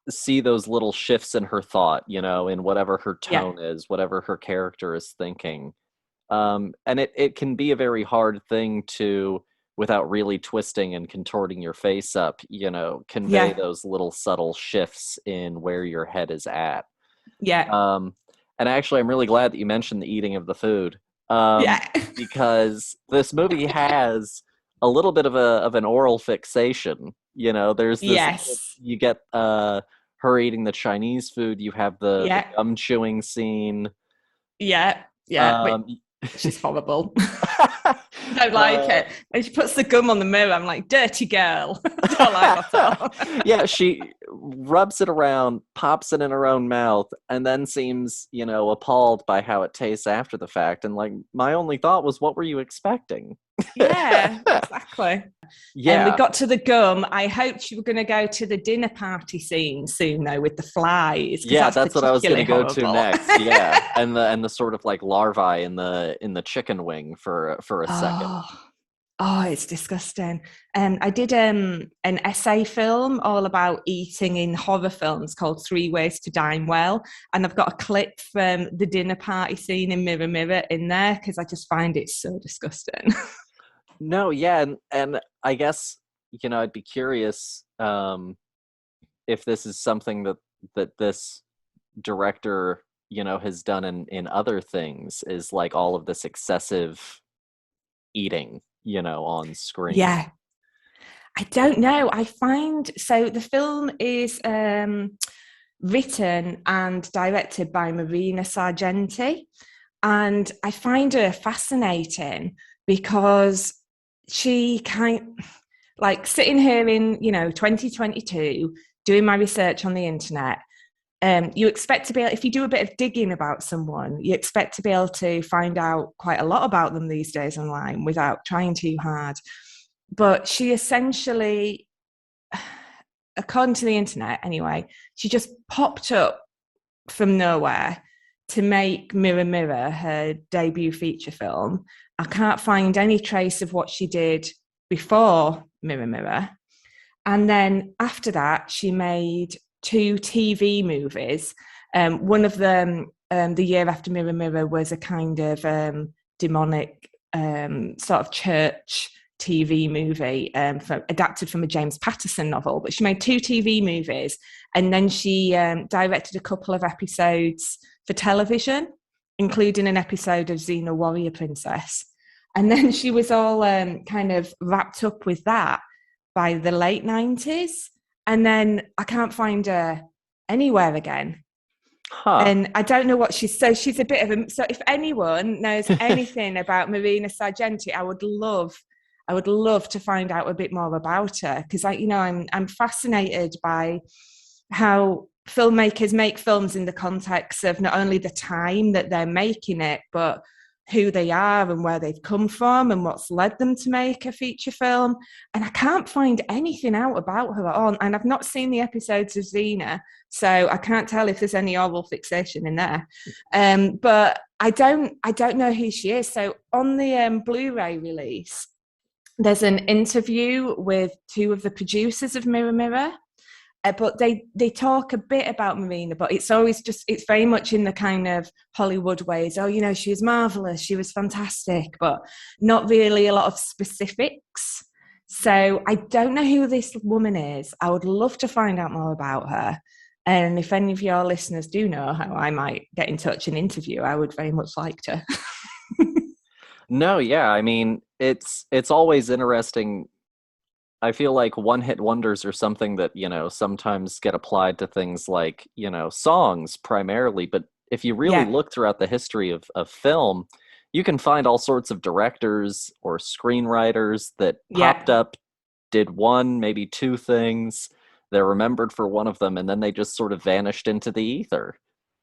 see those little shifts in her thought, in whatever her Yeah, tone is, whatever her character is thinking. And it can be a very hard thing to, without really twisting and contorting your face up, convey yeah, those little subtle shifts in where your head is at. yeah, Um, and actually, I'm really glad that you mentioned the eating of the food, um, yeah. because this movie has a little bit of an oral fixation. There's this, Yes, you get her eating the Chinese food. You have the yeah, gum chewing scene. yeah, yeah. Wait, Um, she's horrible. Don't like uh, it. And she puts the gum on the mirror. I'm like, dirty girl. Don't like that at all. yeah, she rubs it around, pops it in her own mouth, and then seems, appalled by how it tastes after the fact. And like, my only thought was, what were you expecting? Yeah, exactly. And we Yeah, got to the gum. I hoped you were going to go to the dinner party scene soon, though, with the flies, because yeah, that's that's what I was going particularly to go to horrible. next. Yeah, and the sort of like larvae in the chicken wing for a second. Oh, oh, it's disgusting. I did an essay film all about eating in horror films called Three Ways to Dine Well. And I've got a clip from the dinner party scene in Mirror Mirror in there because I just find it so disgusting. No, yeah, and I guess I'd be curious if this is something that this director has done in other things, is like all of this excessive eating on screen. Yeah, I don't know. I find so the film is written and directed by Marina Sargenti. And I find her fascinating because she like sitting here in, 2022, doing my research on the internet. You expect to be able, if you do a bit of digging about someone, you expect to be able to find out quite a lot about them these days online without trying too hard. But she essentially, according to the internet anyway, she just popped up from nowhere to make Mirror Mirror her debut feature film. I can't find any trace of what she did before Mirror Mirror. And then after that, she made 2 TV movies. One of them, the year after Mirror Mirror, was a kind of demonic sort of church TV movie adapted from a James Patterson novel. But she made 2 TV movies, and then she directed a couple of episodes for television, including an episode of Xena Warrior Princess. And then she was all kind of wrapped up with that by the late 90s. And then I can't find her anywhere again. Huh. And I don't know what she's a bit of a, so if anyone knows anything about Marina Sargenti, I would love to find out a bit more about her, because I'm fascinated by how filmmakers make films in the context of not only the time that they're making it, but who they are and where they've come from and what's led them to make a feature film. And I can't find anything out about her at all. And I've not seen the episodes of Xena, so I can't tell if there's any oral fixation in there. But I don't know who she is. So on the Blu-ray release, there's an interview with 2 of the producers of Mirror Mirror. But they talk a bit about Marina, but it's very much in the kind of Hollywood ways. Oh, she was marvelous, she was fantastic, but not really a lot of specifics. So I don't know who this woman is. I would love to find out more about her. And if any of your listeners do know how I might get in touch and interview, I would very much like to. No, yeah, I mean, it's always interesting. I feel like one-hit wonders are something that, sometimes get applied to things like, songs primarily. But if you really look throughout the history of film, you can find all sorts of directors or screenwriters that popped up, did 1, maybe 2 things. They're remembered for one of them, and then they just sort of vanished into the ether.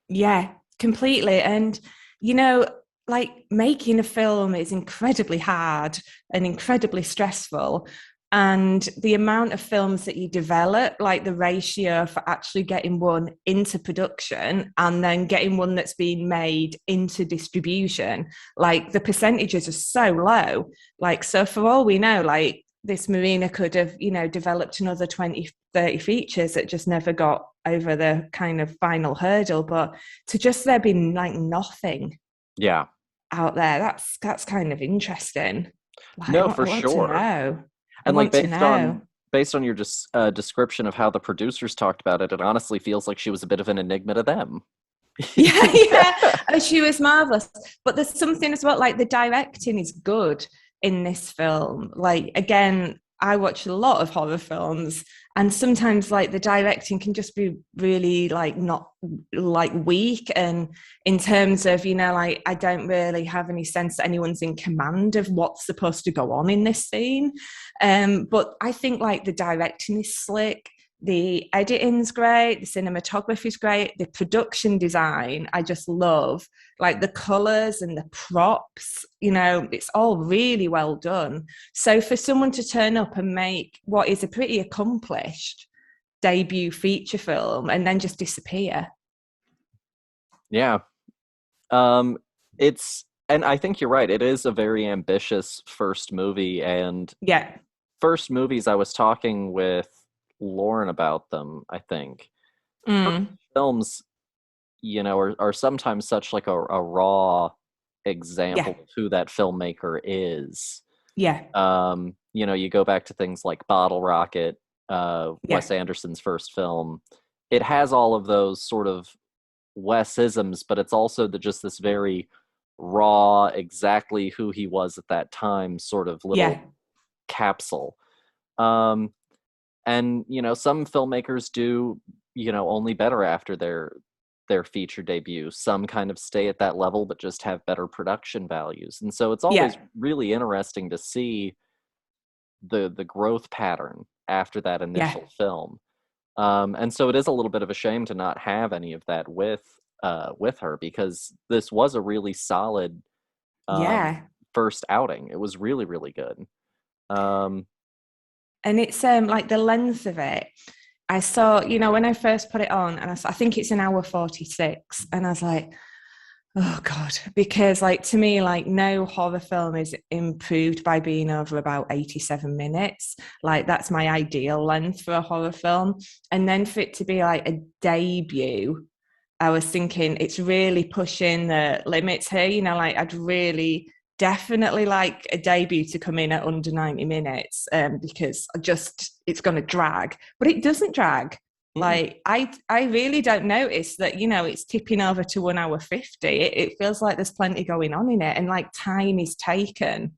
Yeah, completely. And, like, making a film is incredibly hard and incredibly stressful. And the amount of films that you develop, like the ratio for actually getting one into production and then getting one that's being made into distribution, like the percentages are so low. Like, so for all we know, like this Marina could have, developed another 20, 30 features that just never got over the kind of final hurdle. But to just there being like nothing out there, that's kind of interesting. Like, No, for I want sure. to know. And like based on your description of how the producers talked about it, it honestly feels like she was a bit of an enigma to them. Yeah. Oh, she was marvelous. But there's something as well, like the directing is good in this film. Like, again, I watch a lot of horror films, and sometimes like the directing can just be really like not like weak, and in terms of like I don't really have any sense that anyone's in command of what's supposed to go on in this scene. But I think like the directing is slick, the editing's great, the cinematography's great, the production design I just love, like the colors and the props, it's all really well done. So for someone to turn up and make what is a pretty accomplished debut feature film and then just disappear. Yeah. And I think you're right, it is a very ambitious first movie, and first movies, I was talking with Lauren about them, I think. Films, are sometimes such like a raw example of who that filmmaker is. You go back to things like Bottle Rocket, Wes Anderson's first film. It has all of those sort of Wes-isms, but it's also just this very raw, exactly who he was at that time sort of little capsule. And some filmmakers do only better after their feature debut. Some kind of stay at that level but just have better production values, and so it's always really interesting to see the growth pattern after that initial film. And so it is a little bit of a shame to not have any of that with her, because this was a really solid um, Yeah. first outing. It was really, really good. Um, And it's like the length of it. I saw, when I first put it on, and I think it's an hour 46, and I was like, oh God, because like to me, like no horror film is improved by being over about 87 minutes. Like that's my ideal length for a horror film. And then for it to be like a debut, I was thinking it's really pushing the limits here. Like I'd really definitely like a debut to come in at under 90 minutes, because it's going to drag, but it doesn't drag. mm-mm. Like I really don't notice that, it's tipping over to 1 hour 50. It feels like there's plenty going on in it, and like time is taken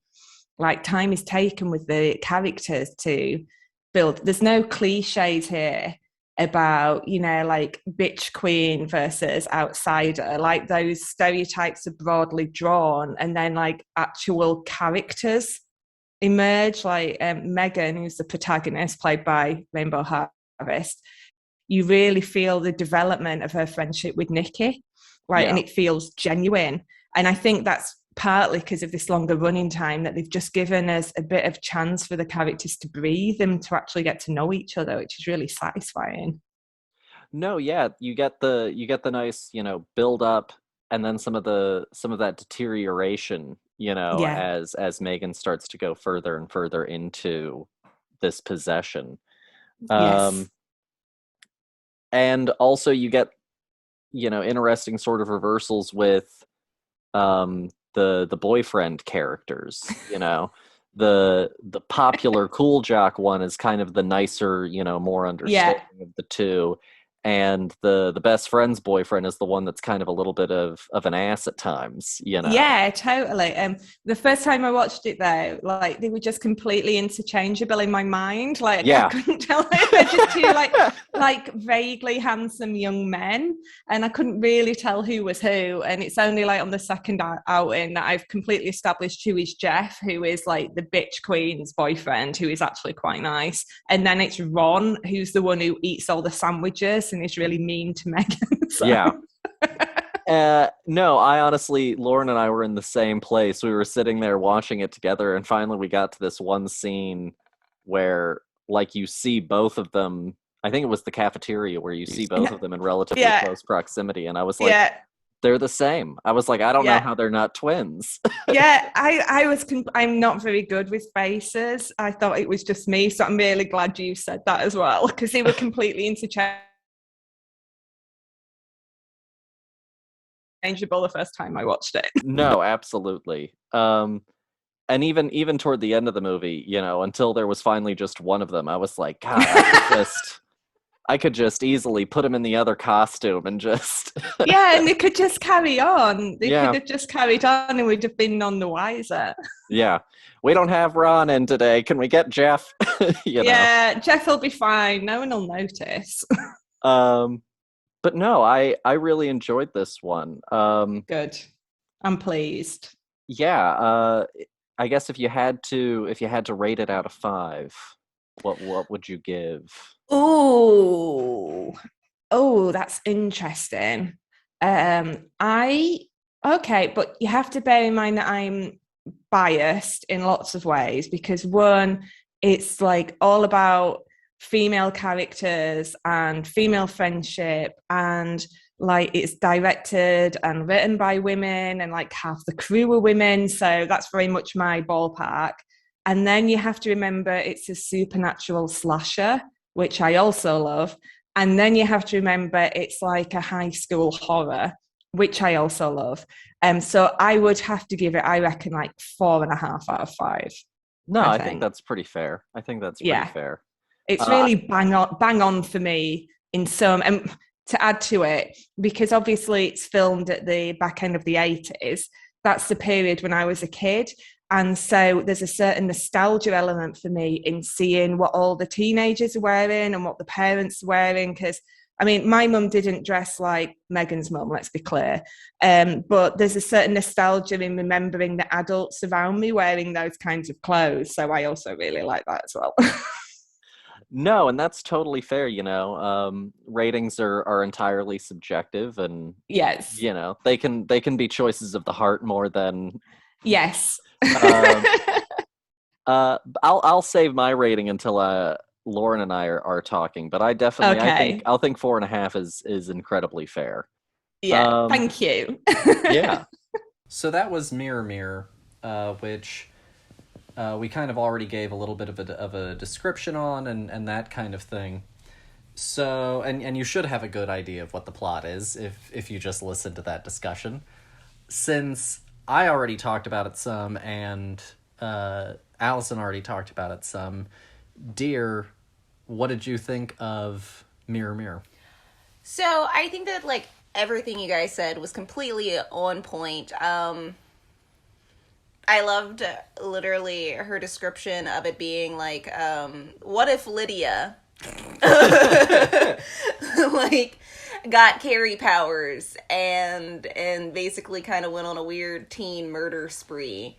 with the characters to build. There's no cliches here about, like bitch queen versus outsider. Like those stereotypes are broadly drawn, and then like actual characters emerge. Like Megan, who's the protagonist, played by Rainbow Harvest, you really feel the development of her friendship with Nikki, right? And Yeah. it feels genuine. And I think that's partly because of this longer running time, that they've just given us a bit of chance for the characters to breathe and to actually get to know each other, which is really satisfying. No, yeah, you get the nice, build up, and then some of that deterioration, Yeah. as Megan starts to go further and further into this possession. Yes. Um, and also you get, interesting sort of reversals with the boyfriend characters. The popular cool jock one is kind of the nicer, more Yeah. understanding of the two, and the best friend's boyfriend is the one that's kind of a little bit of an ass at times. Yeah, totally. The first time I watched it though, like they were just completely interchangeable in my mind. Like I Yeah. couldn't tell if they're just two like vaguely handsome young men, and I couldn't really tell who was who. And it's only like on the second outing that I've completely established who is Jeff, who is like the bitch queen's boyfriend, who is actually quite nice. And then it's Ron, who's the one who eats all the sandwiches and is really mean to Megan. So. Yeah. No, I honestly, Lauren and I were in the same place. We were sitting there watching it together, and finally we got to this one scene where, like, you see both of them. I think it was the cafeteria where you see both of them in relatively Yeah, close proximity, and I was like, yeah. they're the same. I was like, I don't know Yeah, how they're not twins. yeah. I'm not very good with faces. I thought it was just me, so I'm really glad you said that as well, because they were completely interchangeable the first time I watched it. No, absolutely. And even toward the end of the movie, until there was finally just one of them, I was like, God, I could just easily put him in the other costume and just Yeah, and they could just carry on. They yeah. could have just carried on, and we'd have been none the wiser. Yeah. We don't have Ron in today. Can we get Jeff? you know. Yeah, Jeff will be fine. No one will notice. Um but no, I really enjoyed this one. Good. I'm pleased. Yeah, I guess if you had to rate it out of 5, what would you give? Oh, that's interesting. I okay, but you have to bear in mind that I'm biased in lots of ways, because one, it's like all about female characters and female friendship, and like it's directed and written by women, and like half the crew are women, so that's very much my ballpark. And then you have to remember it's a supernatural slasher, which I also love. And then you have to remember it's like a high school horror, which I also love. So I would have to give it, I reckon, like 4.5 out of 5. No, I I think think. that's pretty fair. I think that's pretty Yeah, fair. it's Uh, really bang on for me in some. And to add to it, because obviously it's filmed at the back end of the 80s, that's the period when I was a kid. And so there's a certain nostalgia element for me in seeing what all the teenagers are wearing and what the parents are wearing. Because, I mean, my mum didn't dress like Megan's mum, let's be clear. But there's a certain nostalgia in remembering the adults around me wearing those kinds of clothes. So I also really like that as well. No, and that's totally fair, you know. Ratings are entirely subjective, and Yes. you know, they can be choices of the heart more than Yes. um I'll save my rating until Lauren and I are talking, but I think Okay. I'll think 4.5 is incredibly fair. Yeah. Um Thank you. yeah. So that was Mirror Mirror, which we kind of already gave a little bit of a description on and that kind of thing. So, and you should have a good idea of what the plot is if you just listen to that discussion. Since I already talked about it some and Allison already talked about it some, dear, what did you think of Mirror Mirror? So I think that like everything you guys said was completely on point. I loved literally her description of it being like, what if Lydia like got Carrie powers and basically kind of went on a weird teen murder spree.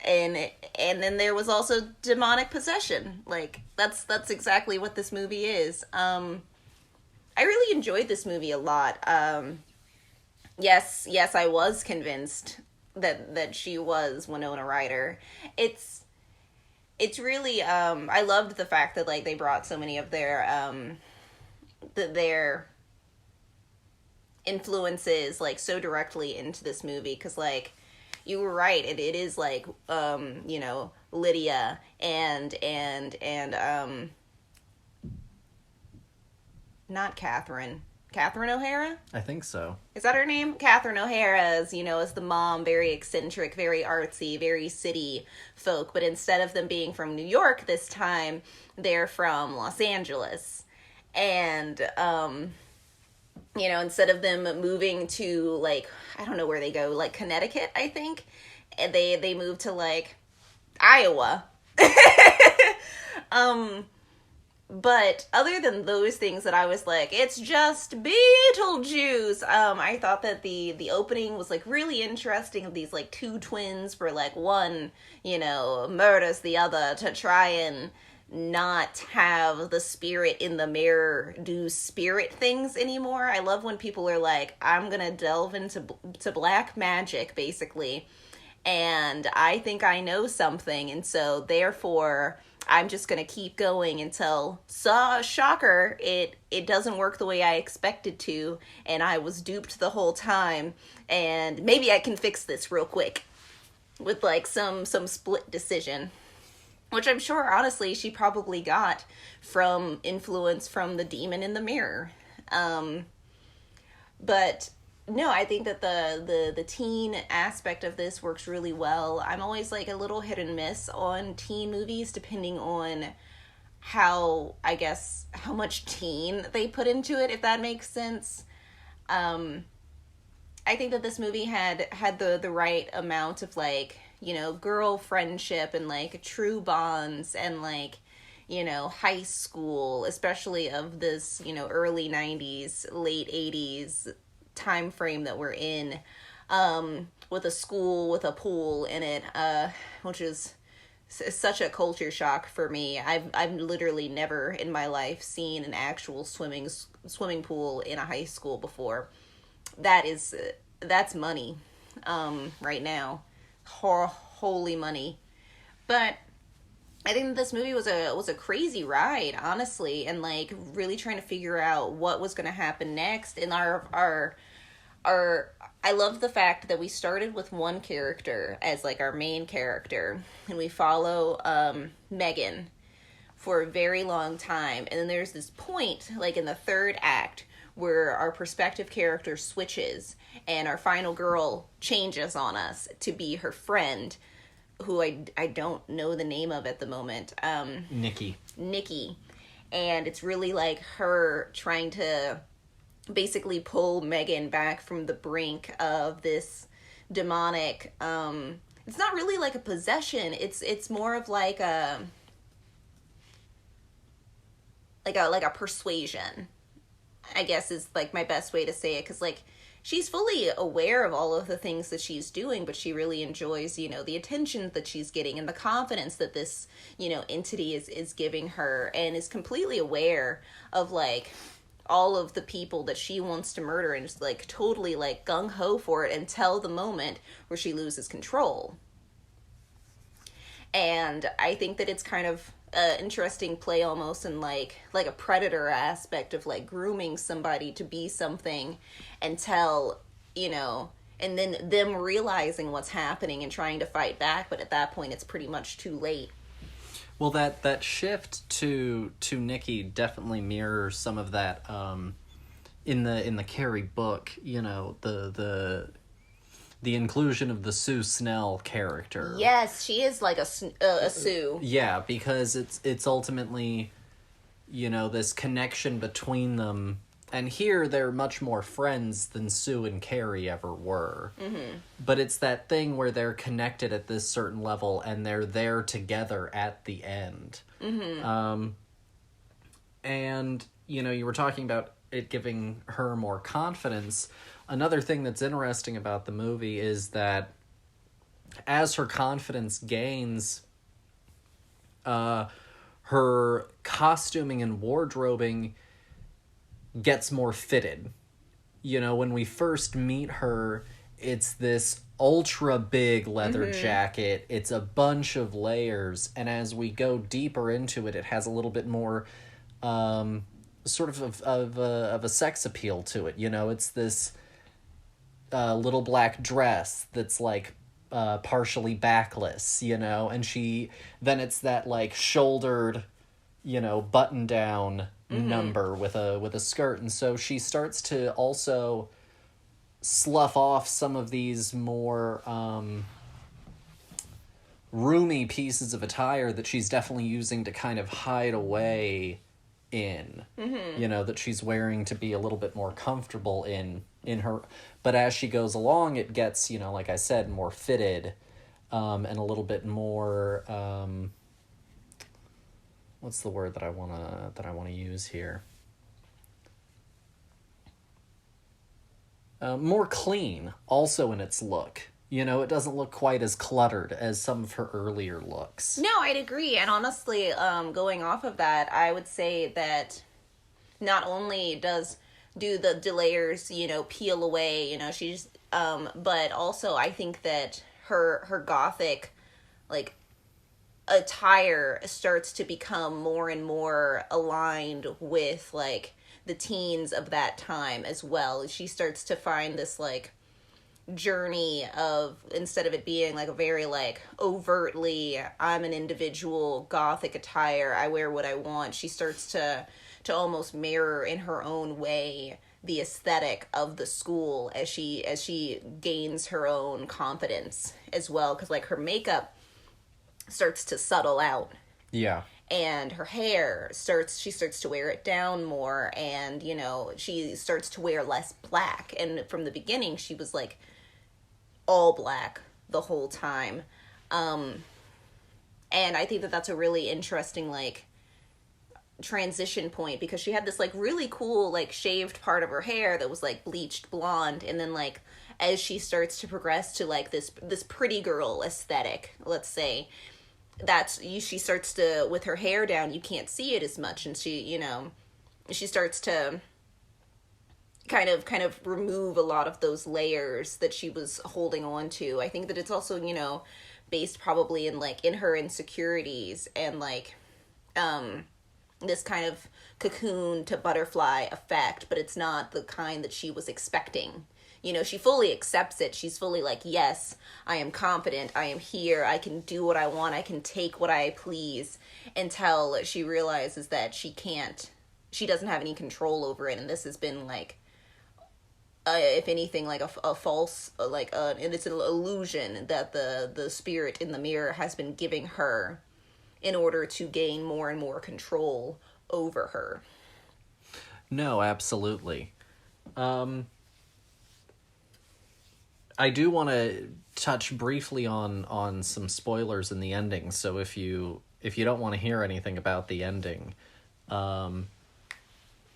And then there was also demonic possession. Like that's exactly what this movie is. I really enjoyed this movie a lot. Yes, I was convinced that she was Winona Ryder. It's really I loved the fact that like they brought so many of their influences like so directly into this movie, because like you were right, it is like you know, Lydia and not Catherine O'Hara. I think so. Is that her name? Catherine O'Hara is, you know, as the mom, very eccentric, very artsy, very city folk. But instead of them being from New York this time, they're from Los Angeles. And, you know, instead of them moving to, like, I don't know where they go, like Connecticut, I think. And they move to, like, Iowa. But other than those things that I was like, it's just Beetlejuice. I thought that the opening was like really interesting, of these like two twins where like one, you know, murders the other to try and not have the spirit in the mirror do spirit things anymore. I love when people are like, I'm gonna delve into to black magic, basically, and I think I know something, and so therefore I'm just gonna keep going until, shocker, it doesn't work the way I expected to, and I was duped the whole time, and maybe I can fix this real quick with like some split decision, which I'm sure honestly she probably got from influence from the demon in the mirror. But no, I think that the teen aspect of this works really well. I'm always like a little hit and miss on teen movies, depending on how, I guess, how much teen they put into it, if that makes sense. I think that this movie had the right amount of like, you know, girl friendship and like true bonds and like, you know, high school, especially of this, you know, early 90s, late 80s time frame that we're in, with a school with a pool in it, which is such a culture shock for me. I've literally never in my life seen an actual swimming pool in a high school before. That's money, right now, holy money. But I think this movie was a crazy ride, honestly, and like really trying to figure out what was going to happen next. And our I love the fact that we started with one character as like our main character, and we follow Megan for a very long time, and then there's this point like in the third act where our perspective character switches and our final girl changes on us to be her friend, who I don't know the name of at the moment. Nikki. And it's really like her trying to basically pull Megan back from the brink of this demonic, it's not really like a possession, it's more of like a persuasion, I guess, is like my best way to say it, because like she's fully aware of all of the things that she's doing, but she really enjoys, the attention that she's getting and the confidence that this, entity is giving her, and is completely aware of like all of the people that she wants to murder, and just like totally like gung-ho for it until the moment where she loses control. And I think that it's kind of interesting play almost in like a predator aspect of like grooming somebody to be something until, and then them realizing what's happening and trying to fight back, but at that point it's pretty much too late. Well, that shift to Nikki definitely mirrors some of that in the Carrie book. The inclusion of the Sue Snell character. Yes, she is like a Sue. Yeah, because it's ultimately, this connection between them. And here they're much more friends than Sue and Carrie ever were. Mm-hmm. But it's that thing where they're connected at this certain level and they're there together at the end. Mm-hmm. And, you were talking about it giving her more confidence. Another thing that's interesting about the movie is that as her confidence gains, her costuming and wardrobing gets more fitted. When we first meet her, it's this ultra big leather jacket. It's a bunch of layers, and as we go deeper into it, it has a little bit more sort of a sex appeal to it. It's this little black dress that's like partially backless, and then it's that like shouldered, button down number with a skirt, and so she starts to also slough off some of these more roomy pieces of attire that she's definitely using to kind of hide away in, that she's wearing to be a little bit more comfortable in her. But as she goes along, it gets, like I said, more fitted, and a little bit more, what's the word that I wanna use here? More clean, also in its look. It doesn't look quite as cluttered as some of her earlier looks. No, I'd agree. And honestly, going off of that, I would say that not only do the layers, peel away, she's, but also I think that her gothic, like, attire starts to become more and more aligned with, like, the teens of that time as well. She starts to find this, like, journey of, instead of it being like a very like overtly I'm an individual gothic attire, I wear what I want, she starts to almost mirror in her own way the aesthetic of the school as she gains her own confidence as well, because like her makeup starts to settle out, and her hair she starts to wear it down more, and she starts to wear less black, and from the beginning she was like all black the whole time. And I think that that's a really interesting like transition point, because she had this like really cool like shaved part of her hair that was like bleached blonde, and then like as she starts to progress to like this pretty girl aesthetic, let's say, she starts to, with her hair down, you can't see it as much, and she starts to kind of remove a lot of those layers that she was holding on to. I think that it's also, based probably in her insecurities and like this kind of cocoon to butterfly effect, but it's not the kind that she was expecting. She fully accepts it. She's fully like, yes, I am confident. I am here. I can do what I want. I can take what I please, until she realizes that she doesn't have any control over it. And this has been like, if anything, like a false, like, and it's an illusion that the spirit in the mirror has been giving her in order to gain more and more control over her. No, absolutely. I do want to touch briefly on some spoilers in the ending. So if you don't want to hear anything about the ending,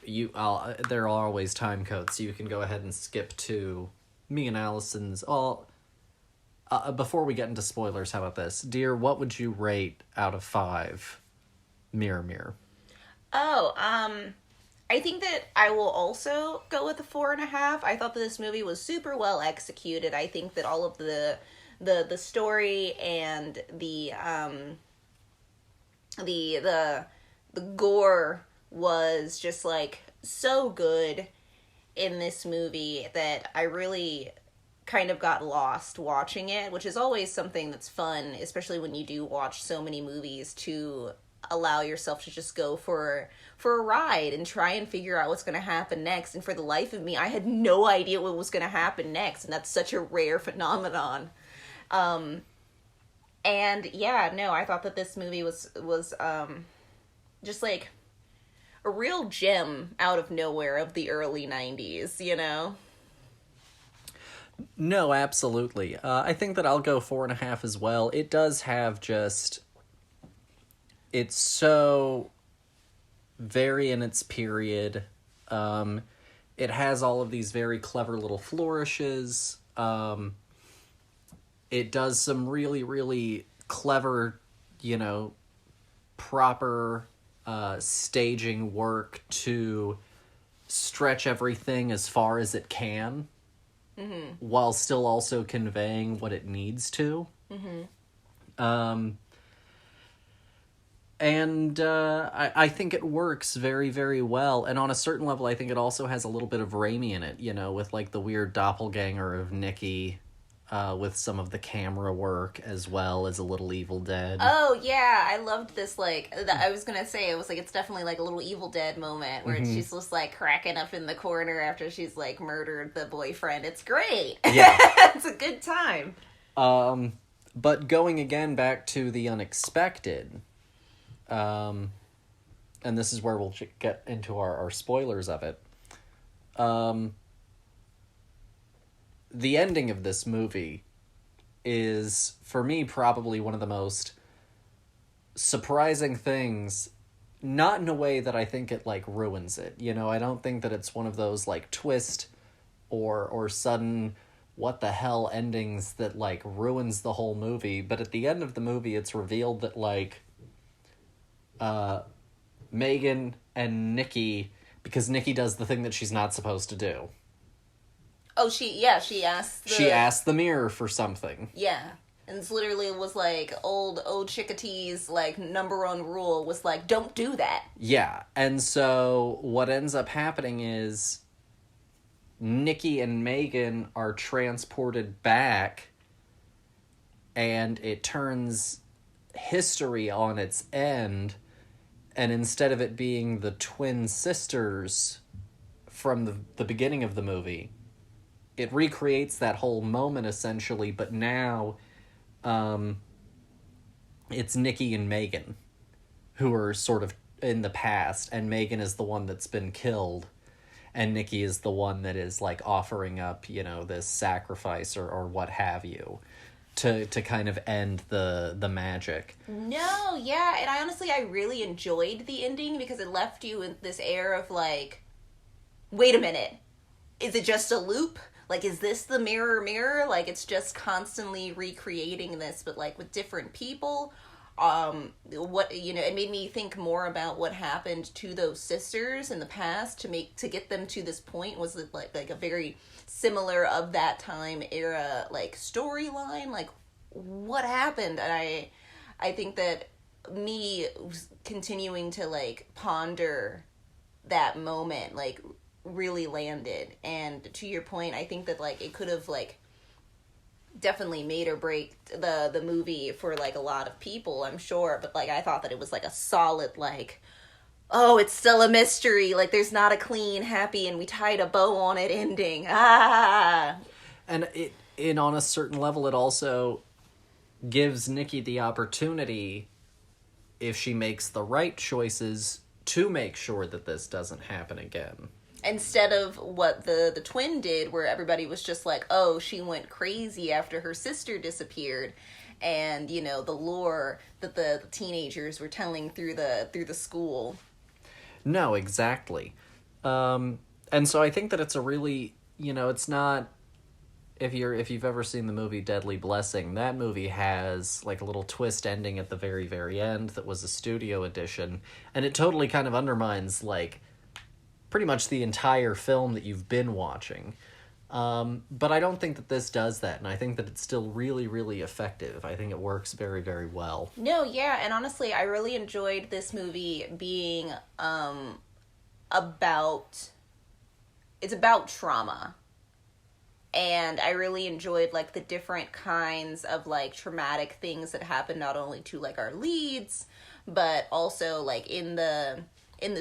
there are always time codes, so you can go ahead and skip to me and Allison's. Before we get into spoilers, how about this? Dear, what would you rate out of 5 Mirror Mirror? Oh, I think that I will also go with a 4.5. I thought that this movie was super well executed. I think that all of the story and the gore was just like so good in this movie that I really kind of got lost watching it, which is always something that's fun, especially when you do watch so many movies, to allow yourself to just go for a ride and try and figure out what's going to happen next. And for the life of me, I had no idea what was going to happen next, and that's such a rare phenomenon. And yeah, no, I thought that this movie was just like a real gem out of nowhere of the early 90s, you know? No, absolutely. I think that I'll go 4.5 as well. It does have just... It's so very in its period. It has all of these very clever little flourishes. It does some really, really clever, proper staging work to stretch everything as far as it can, while still also conveying what it needs to. And I think it works very, very well. And on a certain level, I think it also has a little bit of Raimi in it, with like the weird doppelganger of Nikki, with some of the camera work as well as a little Evil Dead. Oh, yeah. I loved this, I was going to say, it was like, it's definitely like a little Evil Dead moment where she's just like cracking up in the corner after she's like murdered the boyfriend. It's great. Yeah. It's a good time. But going again back to the unexpected, and this is where we'll get into our spoilers of it. The ending of this movie is, for me, probably one of the most surprising things, not in a way that I think it, ruins it. I don't think that it's one of those, twist or sudden what the hell endings that, ruins the whole movie. But at the end of the movie, it's revealed that, Megan and Nikki, because Nikki does the thing that she's not supposed to do. Oh, she asked She asked the mirror for something. Yeah. And it's literally was old Chickadee,'s number one rule was don't do that. Yeah. And so what ends up happening is Nikki and Megan are transported back, and it turns history on its end. And instead of it being the twin sisters from the beginning of the movie, it recreates that whole moment essentially, but now it's Nikki and Megan who are sort of in the past, and Megan is the one that's been killed, and Nikki is the one that is offering up, this sacrifice or what have you, to kind of end the magic. No, yeah, and I really enjoyed the ending because it left you in this air of wait a minute, is it just a loop? Is this the mirror? It's just constantly recreating this, but with different people. It made me think more about what happened to those sisters in the past to get them to this point. Was it like a very similar of that time era storyline? What happened? And I think that me continuing to ponder that moment really landed. And to your point, I think that it could have definitely made or break the movie for a lot of people, I'm sure, but I thought that it was a solid oh, it's still a mystery, there's not a clean happy and we tied a bow on it ending. And on a certain level, it also gives Nikki the opportunity, if she makes the right choices, to make sure that this doesn't happen again. Instead of what the twin did, where everybody was just oh, she went crazy after her sister disappeared, and the lore that the teenagers were telling through the school. No, exactly. And so I think that it's a really, it's not, if you've ever seen the movie Deadly Blessing, that movie has like a little twist ending at the very very end that was a studio edition, and it totally kind of undermines like pretty much the entire film that you've been watching. But I don't think that this does that, and I think that it's still really really effective. I think it works very very well. No, yeah, and honestly, I really enjoyed this movie being about it's about trauma. And I really enjoyed like the different kinds of like traumatic things that happen not only to like our leads, but also like in the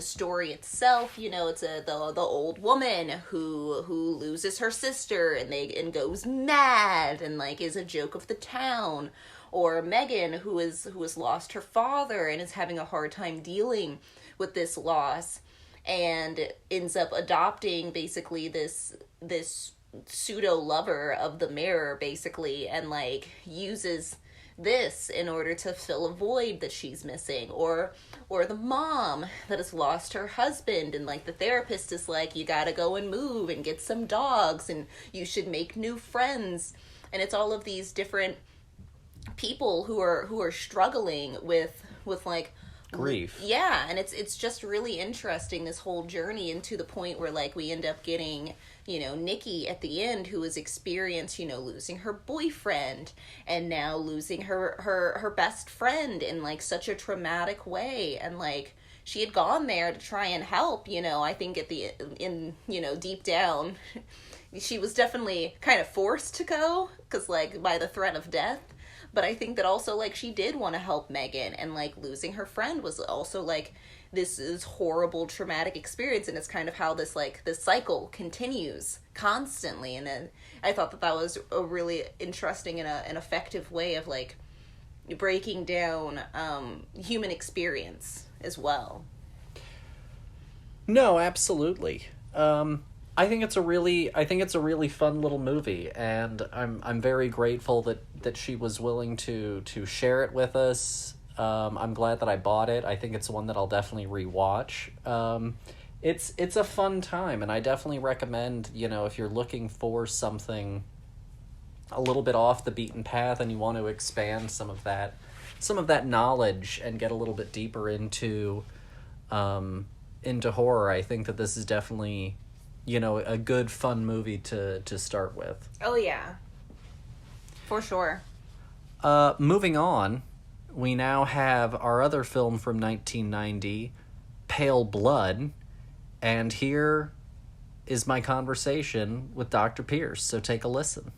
story itself. It's the old woman who loses her sister and goes mad and like is a joke of the town, or Megan who has lost her father and is having a hard time dealing with this loss, and ends up adopting basically this pseudo lover of the mirror basically, and like uses this in order to fill a void that she's missing, or the mom that has lost her husband, and like the therapist is like, you gotta go and move and get some dogs and you should make new friends. And it's all of these different people who are struggling with like Grief. yeah, and it's just really interesting, this whole journey, and to the point where like we end up getting Nikki at the end, who has experienced losing her boyfriend and now losing her best friend in like such a traumatic way, and like she had gone there to try and help. I think at the in deep down she was definitely kind of forced to go, because like by the threat of death. But I think that also like she did want to help Megan, and like losing her friend was also like this is horrible traumatic experience, and it's kind of how this cycle continues constantly. And then I thought that was a really interesting and an effective way of like breaking down human experience as well. No, absolutely. I think it's a really fun little movie, and I'm very grateful that she was willing to share it with us. I'm glad that I bought it. I think it's one that I'll definitely rewatch. It's a fun time, and I definitely recommend, if you're looking for something a little bit off the beaten path and you want to expand some of that knowledge and get a little bit deeper into horror, I think that this is definitely a good fun movie to start with. Oh yeah, for sure. Moving on, we now have our other film from 1990, Pale Blood, and here is my conversation with Dr. Peirse, so take a listen.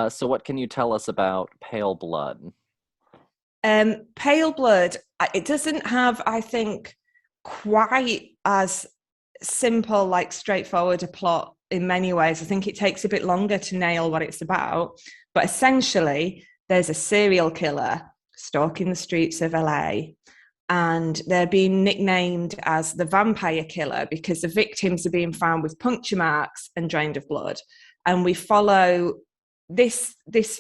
So what can you tell us about Pale Blood? Pale Blood, it doesn't have, I think, quite as simple, like straightforward a plot in many ways. I think it takes a bit longer to nail what it's about, but essentially there's a serial killer stalking the streets of LA, and they're being nicknamed as the vampire killer because the victims are being found with puncture marks and drained of blood. And we follow this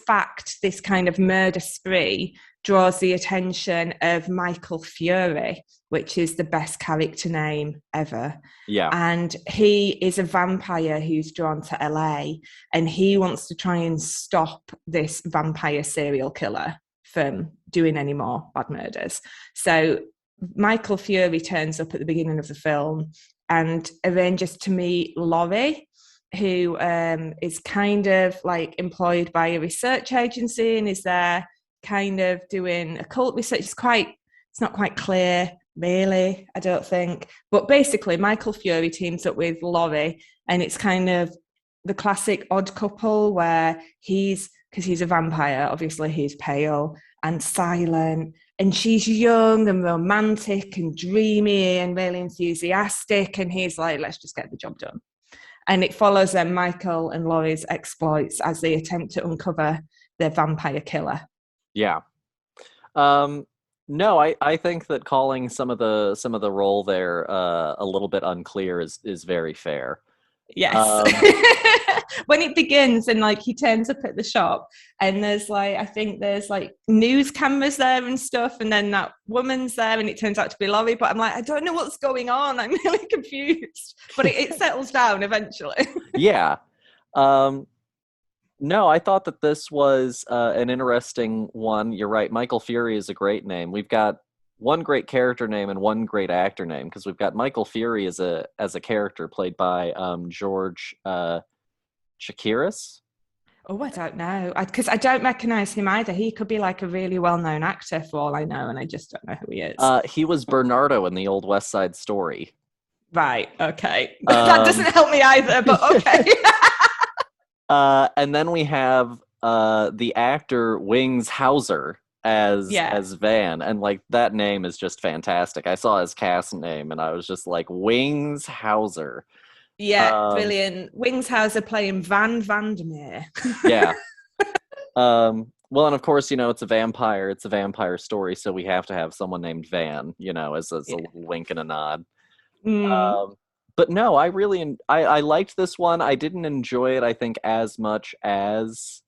fact, this kind of murder spree, draws the attention of Michael Fury, which is the best character name ever. Yeah. And he is a vampire who's drawn to LA, and he wants to try and stop this vampire serial killer from doing any more bad murders. So Michael Fury turns up at the beginning of the film and arranges to meet Laurie, who is kind of like employed by a research agency and is there kind of doing occult research. It's not quite clear, really, I don't think. But basically, Michael Fury teams up with Laurie, and it's kind of the classic odd couple where because he's a vampire, obviously he's pale and silent, and she's young and romantic and dreamy and really enthusiastic, and he's like, let's just get the job done. And it follows Michael and Laurie's exploits as they attempt to uncover their vampire killer. Yeah. No, I think that calling some of the role there a little bit unclear is very fair. Yes. Um, When it begins and like he turns up at the shop and there's like, I think there's like news cameras there and stuff, and then that woman's there and it turns out to be Laurie, but I'm like, I don't know what's going on. I'm really confused. But it settles down eventually. yeah. Um, no, I thought that this was an interesting one. You're right. Michael Fury is a great name. We've got one great character name and one great actor name, because we've got Michael Fury as a character played by George Chakiris. Oh, I don't know. Because I don't recognize him either. He could be like a really well-known actor for all I know, and I just don't know who he is. He was Bernardo in the old West Side Story. Right. Okay. That doesn't help me either, but okay. And then we have the actor Wings Hauser as Van, and like that name is just fantastic. I saw his cast name and I was just like, Wings Hauser. Yeah, brilliant. Wingshauser playing Van Vandermeer. Yeah. Well, and of course, it's a vampire. It's a vampire story, so we have to have someone named Van, as a little wink and a nod. But no, I liked this one. I didn't enjoy it, I think, as much as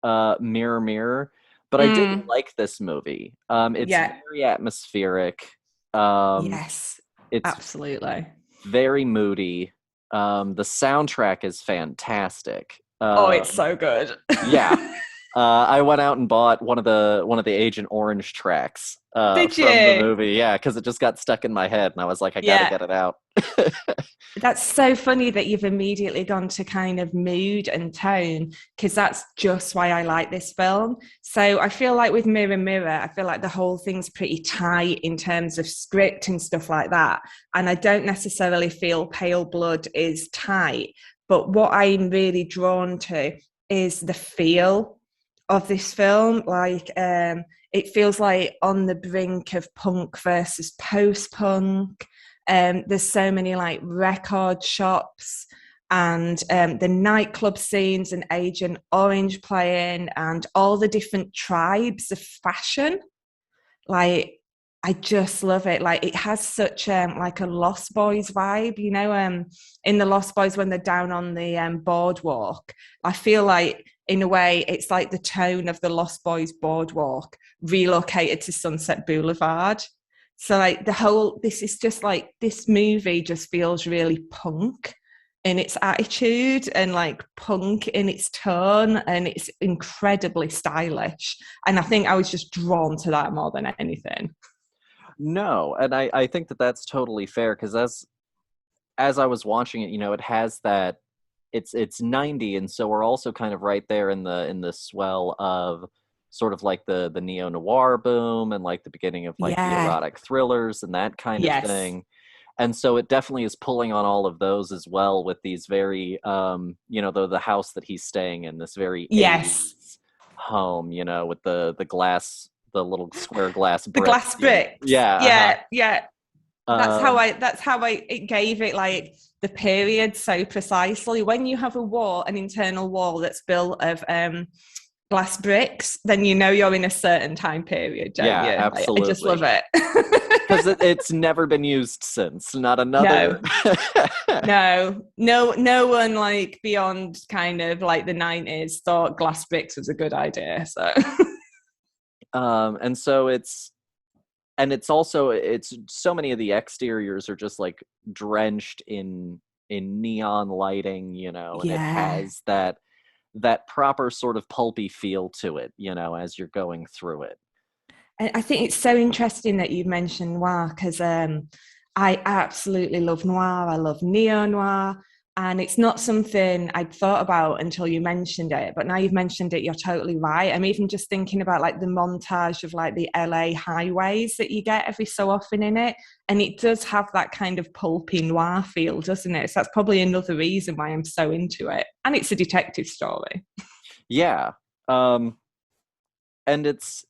Mirror Mirror, but I did like this movie. It's very atmospheric. Yes, it's absolutely very moody. The soundtrack is fantastic. It's so good. Yeah. I went out and bought one of the Agent Orange tracks Did from you? the movie. Yeah, because it just got stuck in my head, and I was like, I gotta get it out. That's so funny that you've immediately gone to kind of mood and tone, because that's just why I like this film. So I feel like with Mirror Mirror, I feel like the whole thing's pretty tight in terms of script and stuff like that. And I don't necessarily feel Pale Blood is tight, but what I'm really drawn to is the feel of this film. Like it feels like on the brink of punk versus post-punk. There's so many like record shops and the nightclub scenes and Agent Orange playing and all the different tribes of fashion. Like, I just love it. Like, it has such like a Lost Boys vibe, in the Lost Boys when they're down on the boardwalk. I feel like, in a way, it's like the tone of the Lost Boys boardwalk relocated to Sunset Boulevard. So like this is just like, this movie just feels really punk in its attitude and like punk in its tone, and it's incredibly stylish. And I think I was just drawn to that more than anything. No, and I think that that's totally fair, because as I was watching it, it has that it's 90, and so we're also kind of right there in the swell of sort of like the neo-noir boom and like the beginning of like the erotic thrillers and that kind of thing. And so it definitely is pulling on all of those as well, with these very the house that he's staying in, this very 80s home, with the glass, the little square glass bricks. The glass bricks. Yeah. That's how it gave it like the period so precisely. When you have an internal wall that's built of glass bricks, then you're in a certain time period, don't you? Absolutely. I just love it. Because it's never been used since. Not another. No one like beyond kind of like the 90s thought glass bricks was a good idea. So and so it's so many of the exteriors are just like drenched in neon lighting, and it has that proper sort of pulpy feel to it, as you're going through it. I think it's so interesting that you've mentioned noir, because I absolutely love noir. I love neo-noir. And it's not something I'd thought about until you mentioned it. But now you've mentioned it, you're totally right. I'm even just thinking about like the montage of like the LA highways that you get every so often in it. And it does have that kind of pulpy noir feel, doesn't it? So that's probably another reason why I'm so into it. And it's a detective story. Yeah. And it's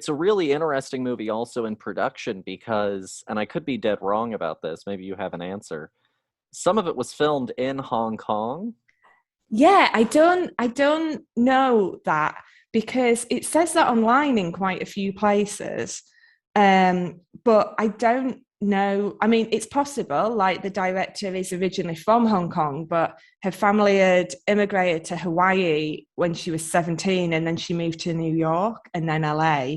a really interesting movie also in production, because, and I could be dead wrong about this, maybe you have an answer, some of it was filmed in Hong Kong. Yeah, I don't know that, because it says that online in quite a few places. But I don't No, I mean, it's possible. Like the director is originally from Hong Kong, but her family had immigrated to Hawaii when she was 17, and then she moved to New York and then LA.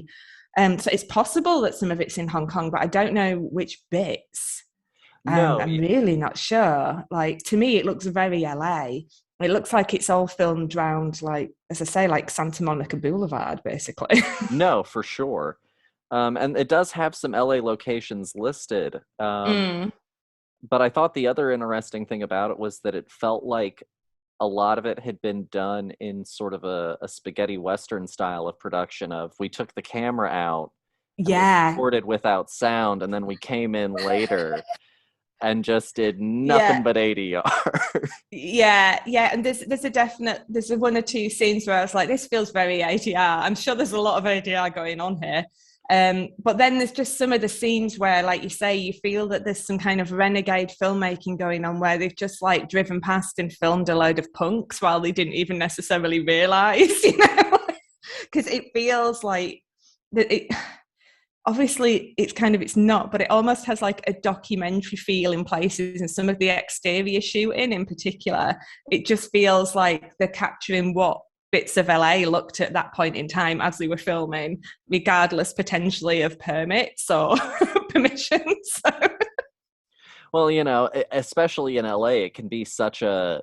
So it's possible that some of it's in Hong Kong, but I don't know which bits. No, I'm really not sure. Like to me, it looks very LA. It looks like it's all filmed around, like, as I say, like Santa Monica Boulevard, basically. no, for sure. And it does have some LA locations listed. Mm. But I thought the other interesting thing about it was that it felt like a lot of it had been done in sort of a spaghetti western style of production of we took the camera out and we Yeah, recorded without sound and then we came in later and just did nothing yeah. but ADR. Yeah, and there's a one or two scenes where I was like, this feels very ADR. I'm sure there's a lot of ADR going on here. But then there's just some of the scenes where, like you say, you feel that there's some kind of renegade filmmaking going on where they've just like driven past and filmed a load of punks while they didn't even necessarily realize, because it feels like that it obviously it's not, but it almost has like a documentary feel in places, and some of the exterior shooting in particular, it just feels like they're capturing what bits of LA looked at that point in time as they were filming, regardless potentially of permits or permissions. Well, especially in LA, it can be such a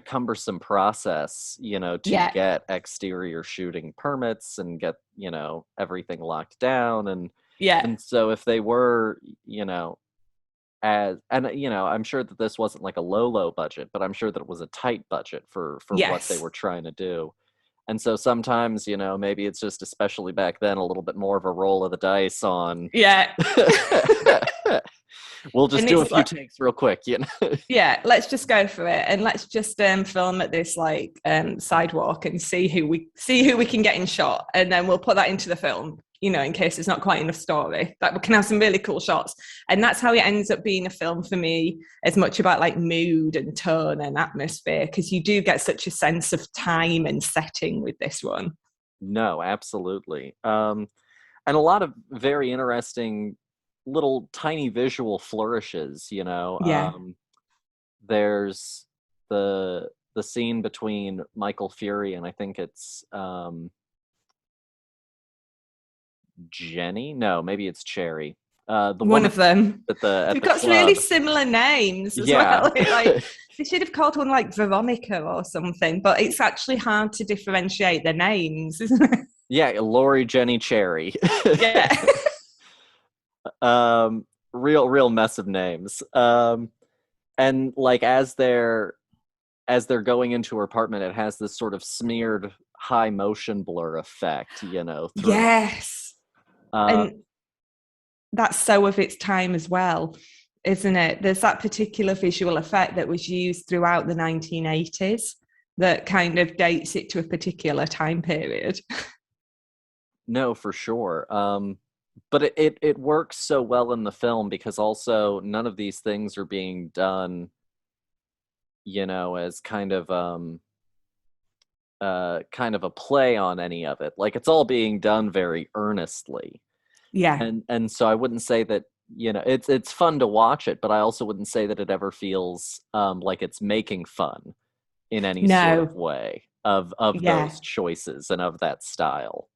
cumbersome process, to Yeah, get exterior shooting permits and get, everything locked down. And yeah, and so if they were, as and I'm sure that this wasn't like a low budget, but I'm sure that it was a tight budget for what they yes, were trying to do. And so sometimes, maybe it's just, especially back then, a little bit more of a roll of the dice on yeah. we'll just And do a it's few like, takes real quick. yeah, let's just go for it, and let's just film at this like sidewalk and see who we can get in shot, and then we'll put that into the film, in case it's not quite enough story, that we can have some really cool shots. And that's how it ends up being a film for me, as much about like mood and tone and atmosphere, because you do get such a sense of time and setting with this one. No, absolutely. And a lot of very interesting little tiny visual flourishes. Yeah, There's the scene between Michael Fury and I think it's Jenny. No, maybe it's Cherry. The one woman of them. at the They've got some really club. similar names as Yeah. well. Like they should have called one like Veronica or something, but it's actually hard to differentiate their names, isn't it? Yeah, Lori, Jenny, Cherry. Yeah. Real mess of names. And like as they're going into her apartment, it has this sort of smeared high motion blur effect, through. Yes. Uh, And that's so of its time as well, isn't it? There's that particular visual effect that was used throughout the 1980s that kind of dates it to a particular time period. no, for sure. But it works so well in the film because also none of these things are being done, as kind of a play on any of it. Like it's all being done very earnestly. Yeah. And so I wouldn't say that, it's fun to watch it, but I also wouldn't say that it ever feels like it's making fun in any sort of No. way of Yeah. those choices and of that style.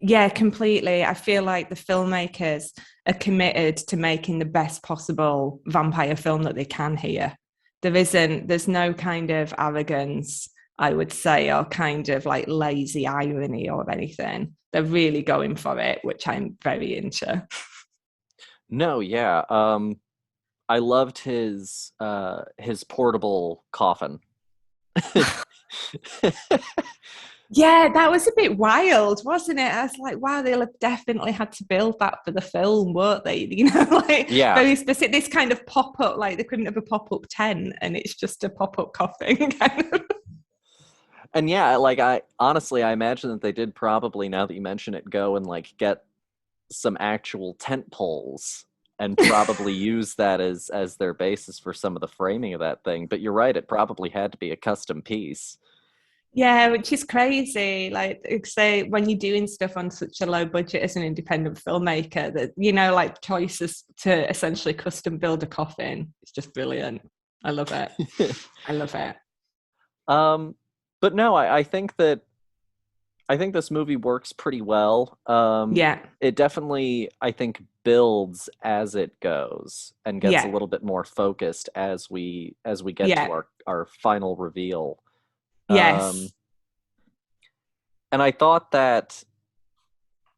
Yeah, completely. I feel like the filmmakers are committed to making the best possible vampire film that they can here. There's no kind of arrogance, I would say, or kind of like lazy irony or anything. They're really going for it, which I'm very into. No, yeah. I loved his portable coffin. Yeah, that was a bit wild, wasn't it? I was like, wow, they'll have definitely had to build that for the film, weren't they? Like Yeah. very specific, this kind of pop up, like they couldn't have a pop up tent and it's just a pop up coffin. Kind of. And yeah, like I imagine that they did probably, now that you mention it, go and like get some actual tent poles and probably use that as their basis for some of the framing of that thing. But you're right, it probably had to be a custom piece. Yeah, which is crazy. Like, say, when you're doing stuff on such a low budget as an independent filmmaker, that, you know, like choices to essentially custom build a coffin. It's just brilliant. I love it. I love it. Um, but no, I think this movie works pretty well. Yeah. It definitely, I think, builds as it goes and gets a Yeah. little bit more focused as we get to Yeah. our final reveal. Um, Yes. and I thought that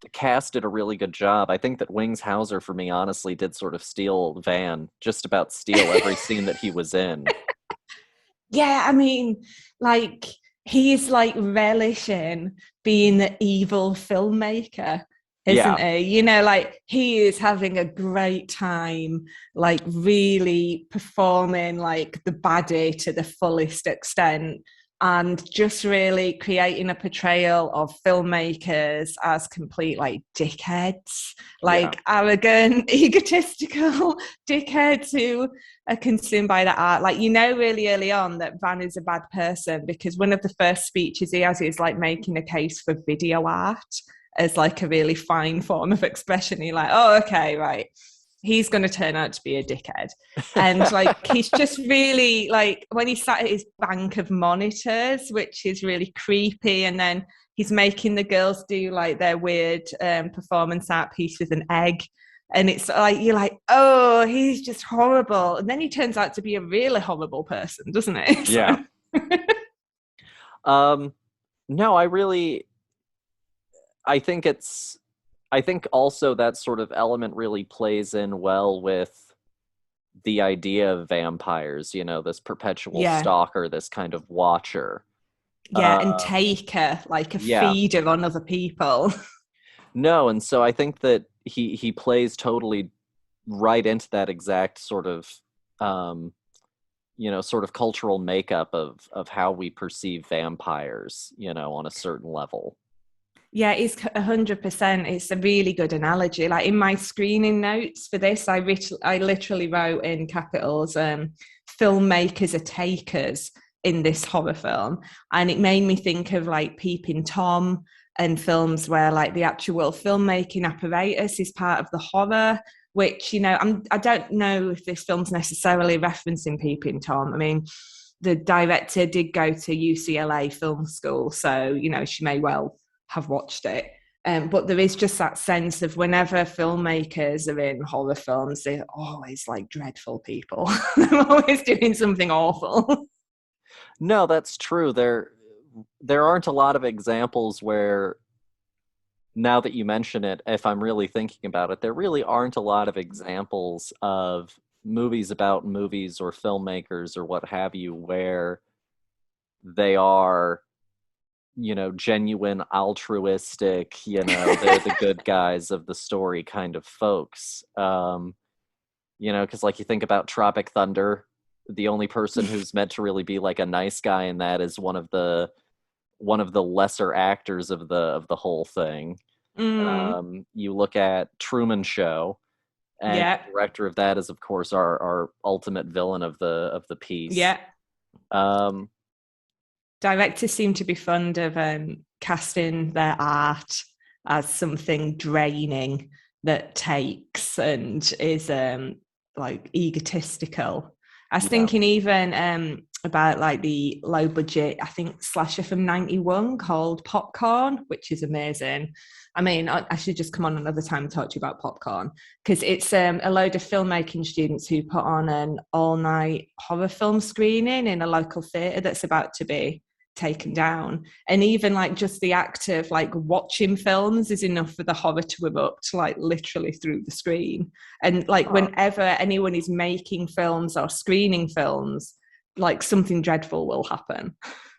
the cast did a really good job. I think that Wings Hauser, for me, honestly, did sort of steal Van, just about steal every scene that he was in. Yeah, I mean, like he's like relishing being the evil filmmaker, isn't Yeah, he? You know, like he is having a great time, like really performing like the baddie to the fullest extent, and just really creating a portrayal of filmmakers as complete like dickheads, yeah, like arrogant, egotistical dickheads who are consumed by that art. Like, you know, really early on that Van is a bad person because one of the first speeches he has is like making a case for video art as like a really fine form of expression. You're like, oh, okay, right. He's going to turn out to be a dickhead. And like, he's just really like, when he sat at his bank of monitors, which is really creepy. And then he's making the girls do like their weird performance art piece with an egg, and it's like you're like, oh, he's just horrible, and then he turns out to be a really horrible person, doesn't it? So yeah. Um, no, I think I think also that sort of element really plays in well with the idea of vampires, you know, this perpetual yeah, stalker, this kind of watcher. yeah, and Um, taker, like a yeah, feeder on other people. no, and so I think that he plays totally right into that exact sort of um, you know, sort of cultural makeup of how we perceive vampires, you know, on a certain level. Yeah, it's 100%. It's a really good analogy. Like in my screening notes for this, I literally wrote in capitals, filmmakers are takers in this horror film. And it made me think of like Peeping Tom and films where like the actual filmmaking apparatus is part of the horror, which, you know, I don't know if this film's necessarily referencing Peeping Tom. I mean, the director did go to UCLA film school, so, you know, she may well have watched it. But there is just that sense of whenever filmmakers are in horror films, they're always like dreadful people. They're always doing something awful. No, that's true. There aren't a lot of examples where, now that you mention it, if I'm really thinking about it, there really aren't a lot of examples of movies about movies or filmmakers or what have you where they are, you know, genuine, altruistic, you know, they're the good guys of the story kind of folks. You know, because like you think about Tropic Thunder, the only person who's meant to really be like a nice guy in that is one of the lesser actors of the whole thing. Mm, You look at Truman Show, and yeah, the director of that is, of course, our ultimate villain of the piece. yeah. Um, Directors seem to be fond of casting their art as something draining that takes and is like egotistical. I was yeah, thinking even about like the low budget, I think slasher from '91 called Popcorn, which is amazing. I mean, I should just come on another time and talk to you about Popcorn because it's a load of filmmaking students who put on an all-night horror film screening in a local theatre that's about to be taken down, and even like just the act of like watching films is enough for the horror to erupt like literally through the screen. And like huh. whenever anyone is making films or screening films, like something dreadful will happen.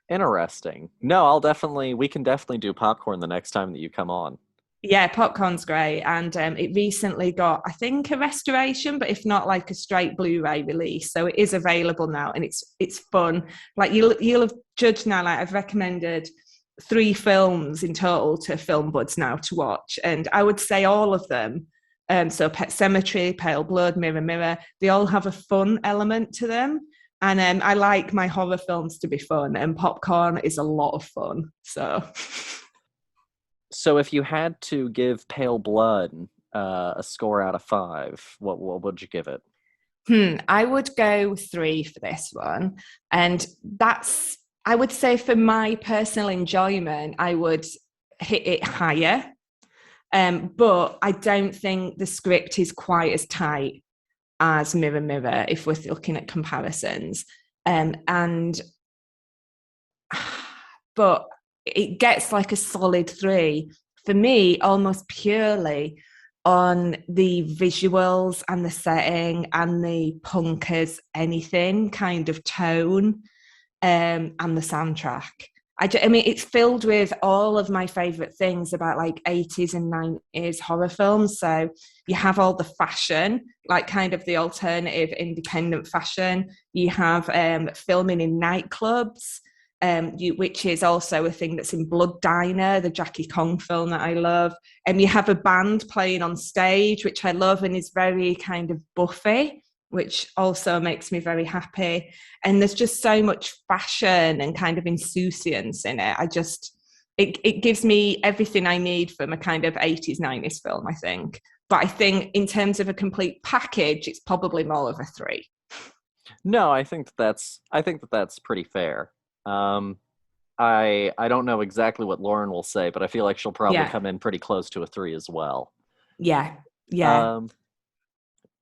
Interesting. No, I'll definitely, we can definitely do Popcorn the next time that you come on. Yeah, Popcorn's great, and it recently got, I think, a restoration, but if not, like a straight Blu-ray release, so it is available now, and it's fun. Like you'll have judged now. Like I've recommended 3 films in total to film buds now to watch, and I would say all of them. So Pet Cemetery, Pale Blood, Mirror Mirror, they all have a fun element to them. And I like my horror films to be fun, and popcorn is a lot of fun. So if you had to give Pale Blood a score out of 5, what would you give it? I would go 3 for this one. And that's, I would say for my personal enjoyment, I would hit it higher. But I don't think the script is quite as tight as Mirror Mirror if we're looking at comparisons. And but it gets like a solid 3 for me, almost purely on the visuals and the setting and the punk as anything kind of tone, and the soundtrack. I mean, it's filled with all of my favorite things about like 80s and 90s horror films. So you have all the fashion, like kind of the alternative independent fashion. You have filming in nightclubs, which is also a thing that's in Blood Diner, the Jackie Kong film that I love. And you have a band playing on stage, which I love and is very kind of Buffy, which also makes me very happy. And there's just so much fashion and kind of insouciance in it. It gives me everything I need from a kind of 80s, 90s film, I think. But I think in terms of a complete package, it's probably more of a 3. No, I think that's pretty fair. I don't know exactly what Lauren will say, but I feel like she'll probably come in pretty close to a 3 as well. Yeah.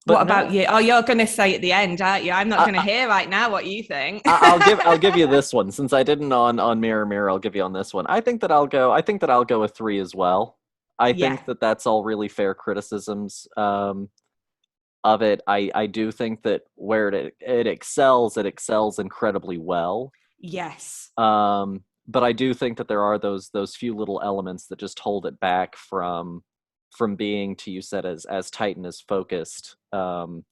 But what about you? Oh, you're going to say at the end, aren't you? I'm not going to hear right now what you think. I'll give you this one since I didn't on Mirror Mirror. I'll give you on this one. I think that I'll go a 3 as well. I think that that's all really fair criticisms of it. I do think that where it excels incredibly well. Yes. But I do think that there are those few little elements that just hold it back from being, to you said, as tight and as focused, and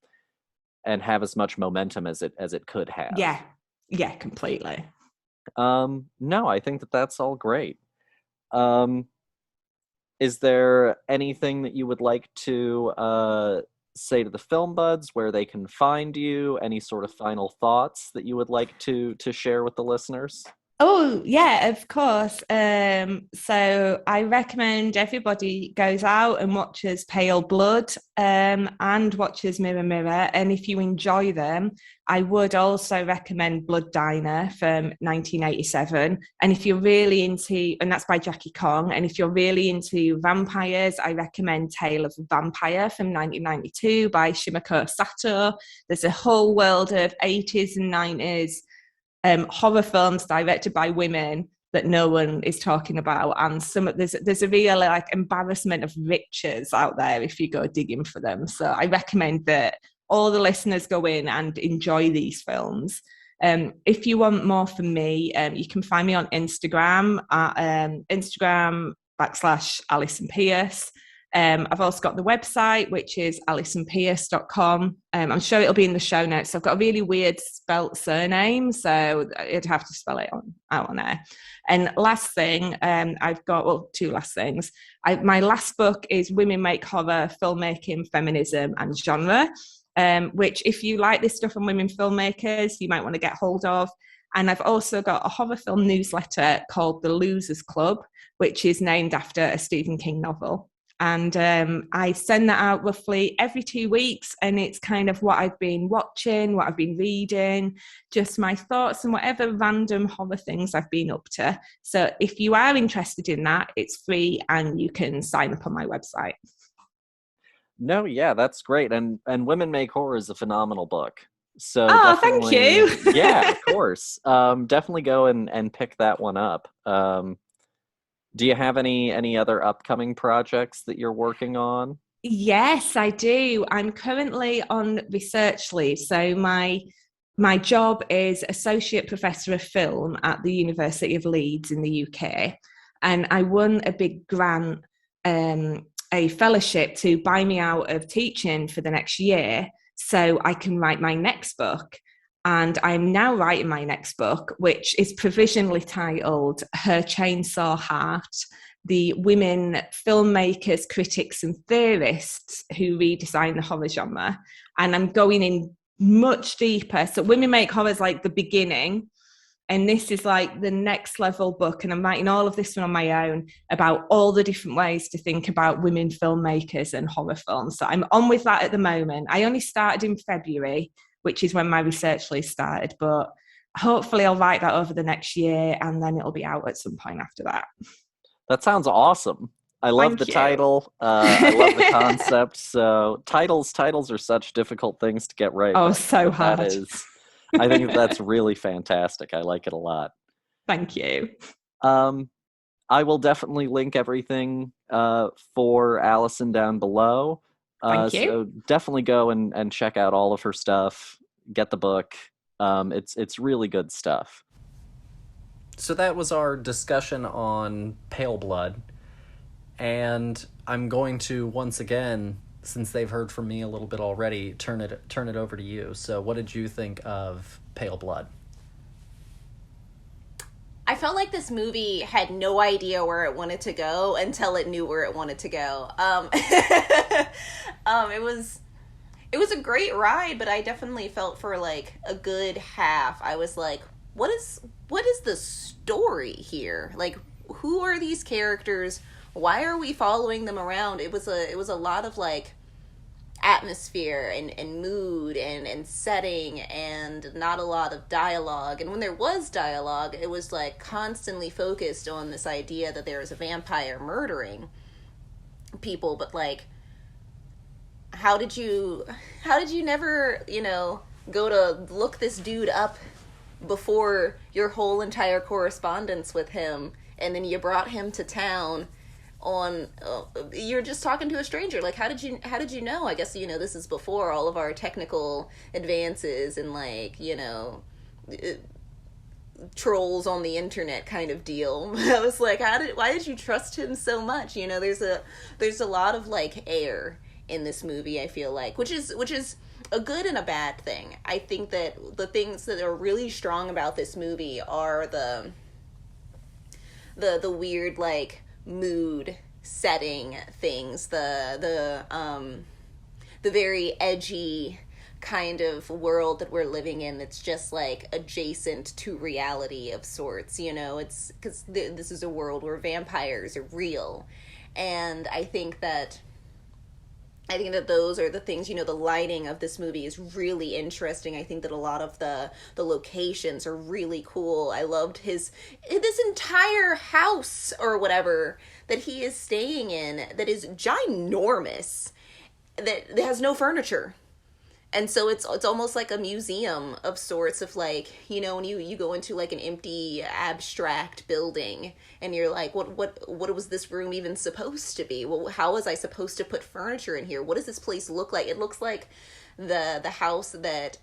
have as much momentum as it could have. Yeah, completely. No, I think that that's all great. Is there anything that you would like to say to the film buds, where they can find you? Any sort of final thoughts that you would like to share with the listeners? Oh, yeah, of course. So I recommend everybody goes out and watches Pale Blood, and watches Mirror Mirror. And if you enjoy them, I would also recommend Blood Diner from 1987. And if you're really into, and that's by Jackie Kong, and if you're really into vampires, I recommend Tale of a Vampire from 1992 by Shimako Sato. There's a whole world of 80s and 90s horror films directed by women that no one is talking about, and there's a real like embarrassment of riches out there if you go digging for them. So I recommend that all the listeners go in and enjoy these films. If you want more from me, you can find me on Instagram at Instagram /Alison Peirse. I've also got the website, which is alisonpeirse.com. I'm sure it'll be in the show notes. I've got a really weird spelt surname, so I'd have to spell it out on there. And last thing, I've got, 2 last things. My last book is Women Make Horror, Filmmaking, Feminism and Genre, which if you like this stuff on women filmmakers, you might want to get hold of. And I've also got a horror film newsletter called The Losers Club, which is named after a Stephen King novel. And I send that out roughly every 2 weeks, and it's kind of what I've been watching, what I've been reading, just my thoughts and whatever random horror things I've been up to. So if you are interested in that, it's free and you can sign up on my website. No, yeah, that's great. And Women Make Horror is a phenomenal book. So thank you. Yeah, of course. Definitely go and pick that one up. Do you have any other upcoming projects that you're working on? Yes, I do. I'm currently on research leave. So my job is Associate Professor of Film at the University of Leeds in the UK. And I won a big grant, a fellowship to buy me out of teaching for the next year so I can write my next book. And I'm now writing my next book, which is provisionally titled Her Chainsaw Heart, the women filmmakers, critics and theorists who redesign the horror genre. And I'm going in much deeper. So Women Make Horror is like the beginning, and this is like the next level book. And I'm writing all of this one on my own about all the different ways to think about women filmmakers and horror films. So I'm on with that at the moment. I only started in February, which is when my research list started, but hopefully I'll write that over the next year, and then it'll be out at some point after that. That sounds awesome. I love Thank the you. title. I love the concept. So titles are such difficult things to get right. Oh, But so that hard. is, I think that's really fantastic. I like it a lot. Thank you. Um, I will definitely link everything for Alison down below. Thank you. So definitely go and check out all of her stuff. Get the book. It's really good stuff. So that was our discussion on Pale Blood. And I'm going to, once again, since they've heard from me a little bit already, turn it over to you. So what did you think of Pale Blood? I felt like this movie had no idea where it wanted to go until it knew where it wanted to go. It was a great ride, but I definitely felt for like a good half I was like, what is the story here? Like, who are these characters? Why are we following them around? It was a lot of like atmosphere and mood and setting, and not a lot of dialogue. And when there was dialogue, it was like constantly focused on this idea that there was a vampire murdering people, but like, how did you never, go to look this dude up before your whole entire correspondence with him, and then you brought him to town on you're just talking to a stranger? Like, how did you know? I guess this is before all of our technical advances and like trolls on the internet kind of deal. I was like, why did you trust him so much? There's a lot of like air in this movie, I feel like, which is a good and a bad thing. I think that the things that are really strong about this movie are the weird like mood setting things, the very edgy kind of world that we're living in that's just like adjacent to reality of sorts. It's because this is a world where vampires are real, and I think that those are the things. The lighting of this movie is really interesting. I think that a lot of the locations are really cool. I loved this entire house or whatever that he is staying in that is ginormous, that has no furniture. And so it's almost like a museum of sorts of like, when you go into like an empty abstract building and you're like, what was this room even supposed to be? Well, how was I supposed to put furniture in here? What does this place look like? It looks like the house that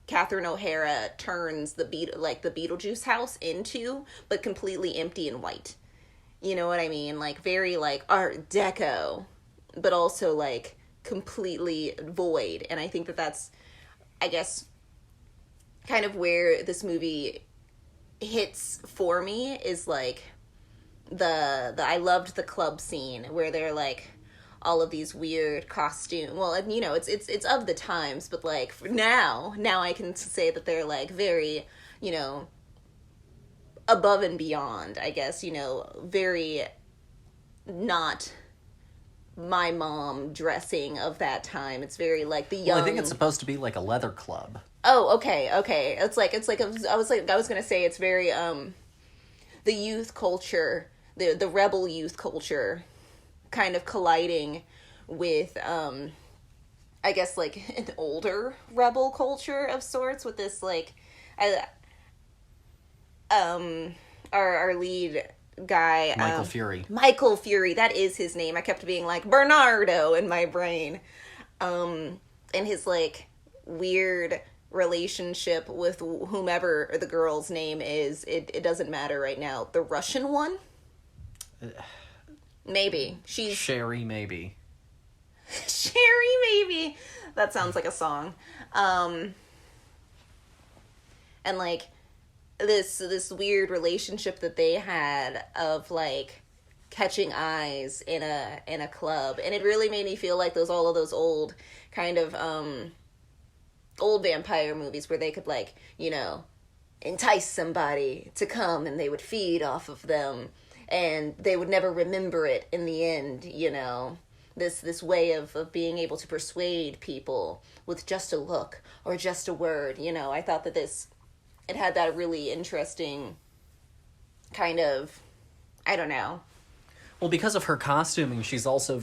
Catherine O'Hara turns the Beetlejuice house into, but completely empty and white. You know what I mean? Like very like Art Deco, but also like completely void. And I think that that's, I guess, kind of where this movie hits for me, is like the I loved the club scene where they're like all of these weird costume. Well, it's of the times, but like now I can say that they're like very, above and beyond, I guess, very not my mom dressing of that time. It's very like the young. Well, I think it's supposed to be like a leather club. Oh, okay. It's like I was gonna say it's very the youth culture, the rebel youth culture, kind of colliding with I guess like an older rebel culture of sorts, with this like our lead guy, Michael Fury, that is his name. I kept being like Bernardo in my brain, and his like weird relationship with whomever the girl's name is. It doesn't matter right now. The Russian one, maybe she's Sherry, maybe that sounds like a song. And like this weird relationship that they had of like catching eyes in a club, and it really made me feel like all of those old kind of old vampire movies where they could, like, you know, entice somebody to come and they would feed off of them and they would never remember it in the end, you know. This way of being able to persuade people with just a look or just a word, you know. I thought that it had that really interesting kind of, I don't know. Well, because of her costuming, she's also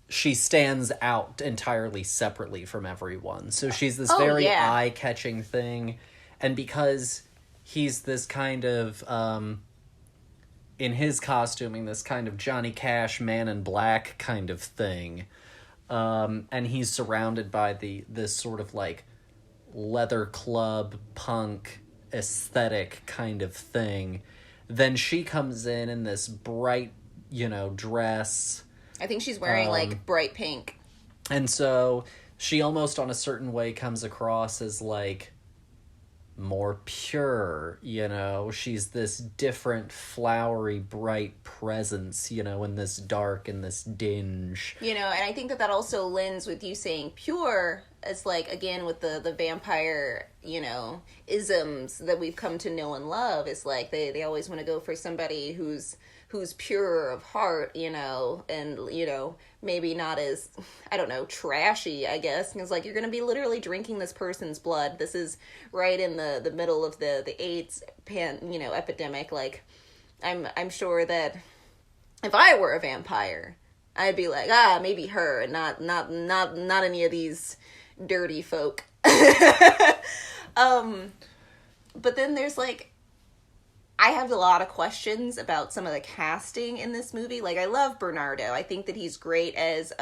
she stands out entirely separately from everyone. So she's this very eye-catching thing. And because he's this kind of, in his costuming, this kind of Johnny Cash Man in Black kind of thing, and he's surrounded by this sort of like leather club punk aesthetic kind of thing, then she comes in this bright, you know, dress. I think she's wearing like bright pink. And so she almost on a certain way comes across as like more pure, you know. She's this different, flowery, bright presence, you know, in this dark and this dinge. You know, and I think that also lends with you saying pure as, like, again, with the vampire, you know, isms that we've come to know and love. Is like they always want to go for somebody who's pure of heart, you know, and, you know, maybe not as, I don't know, trashy, I guess. Because, like, you're going to be literally drinking this person's blood. This is right in the middle of the AIDS epidemic. Like, I'm sure that if I were a vampire, I'd be like, maybe her, and not any of these dirty folk. But then there's, like, I have a lot of questions about some of the casting in this movie. Like, I love Bernardo. I think that he's great as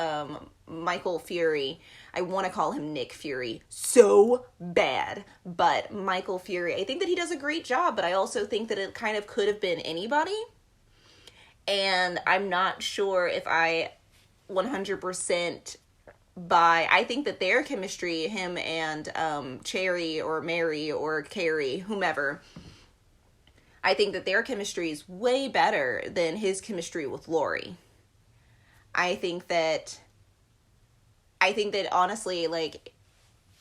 Michael Fury. I want to call him Nick Fury so bad. But Michael Fury, I think that he does a great job, but I also think that it kind of could have been anybody. And I'm not sure if I 100% buy. I think that their chemistry, him and Cherry or Mary or Carrie, whomever, I think that their chemistry is way better than his chemistry with Laurie. I think that honestly, like,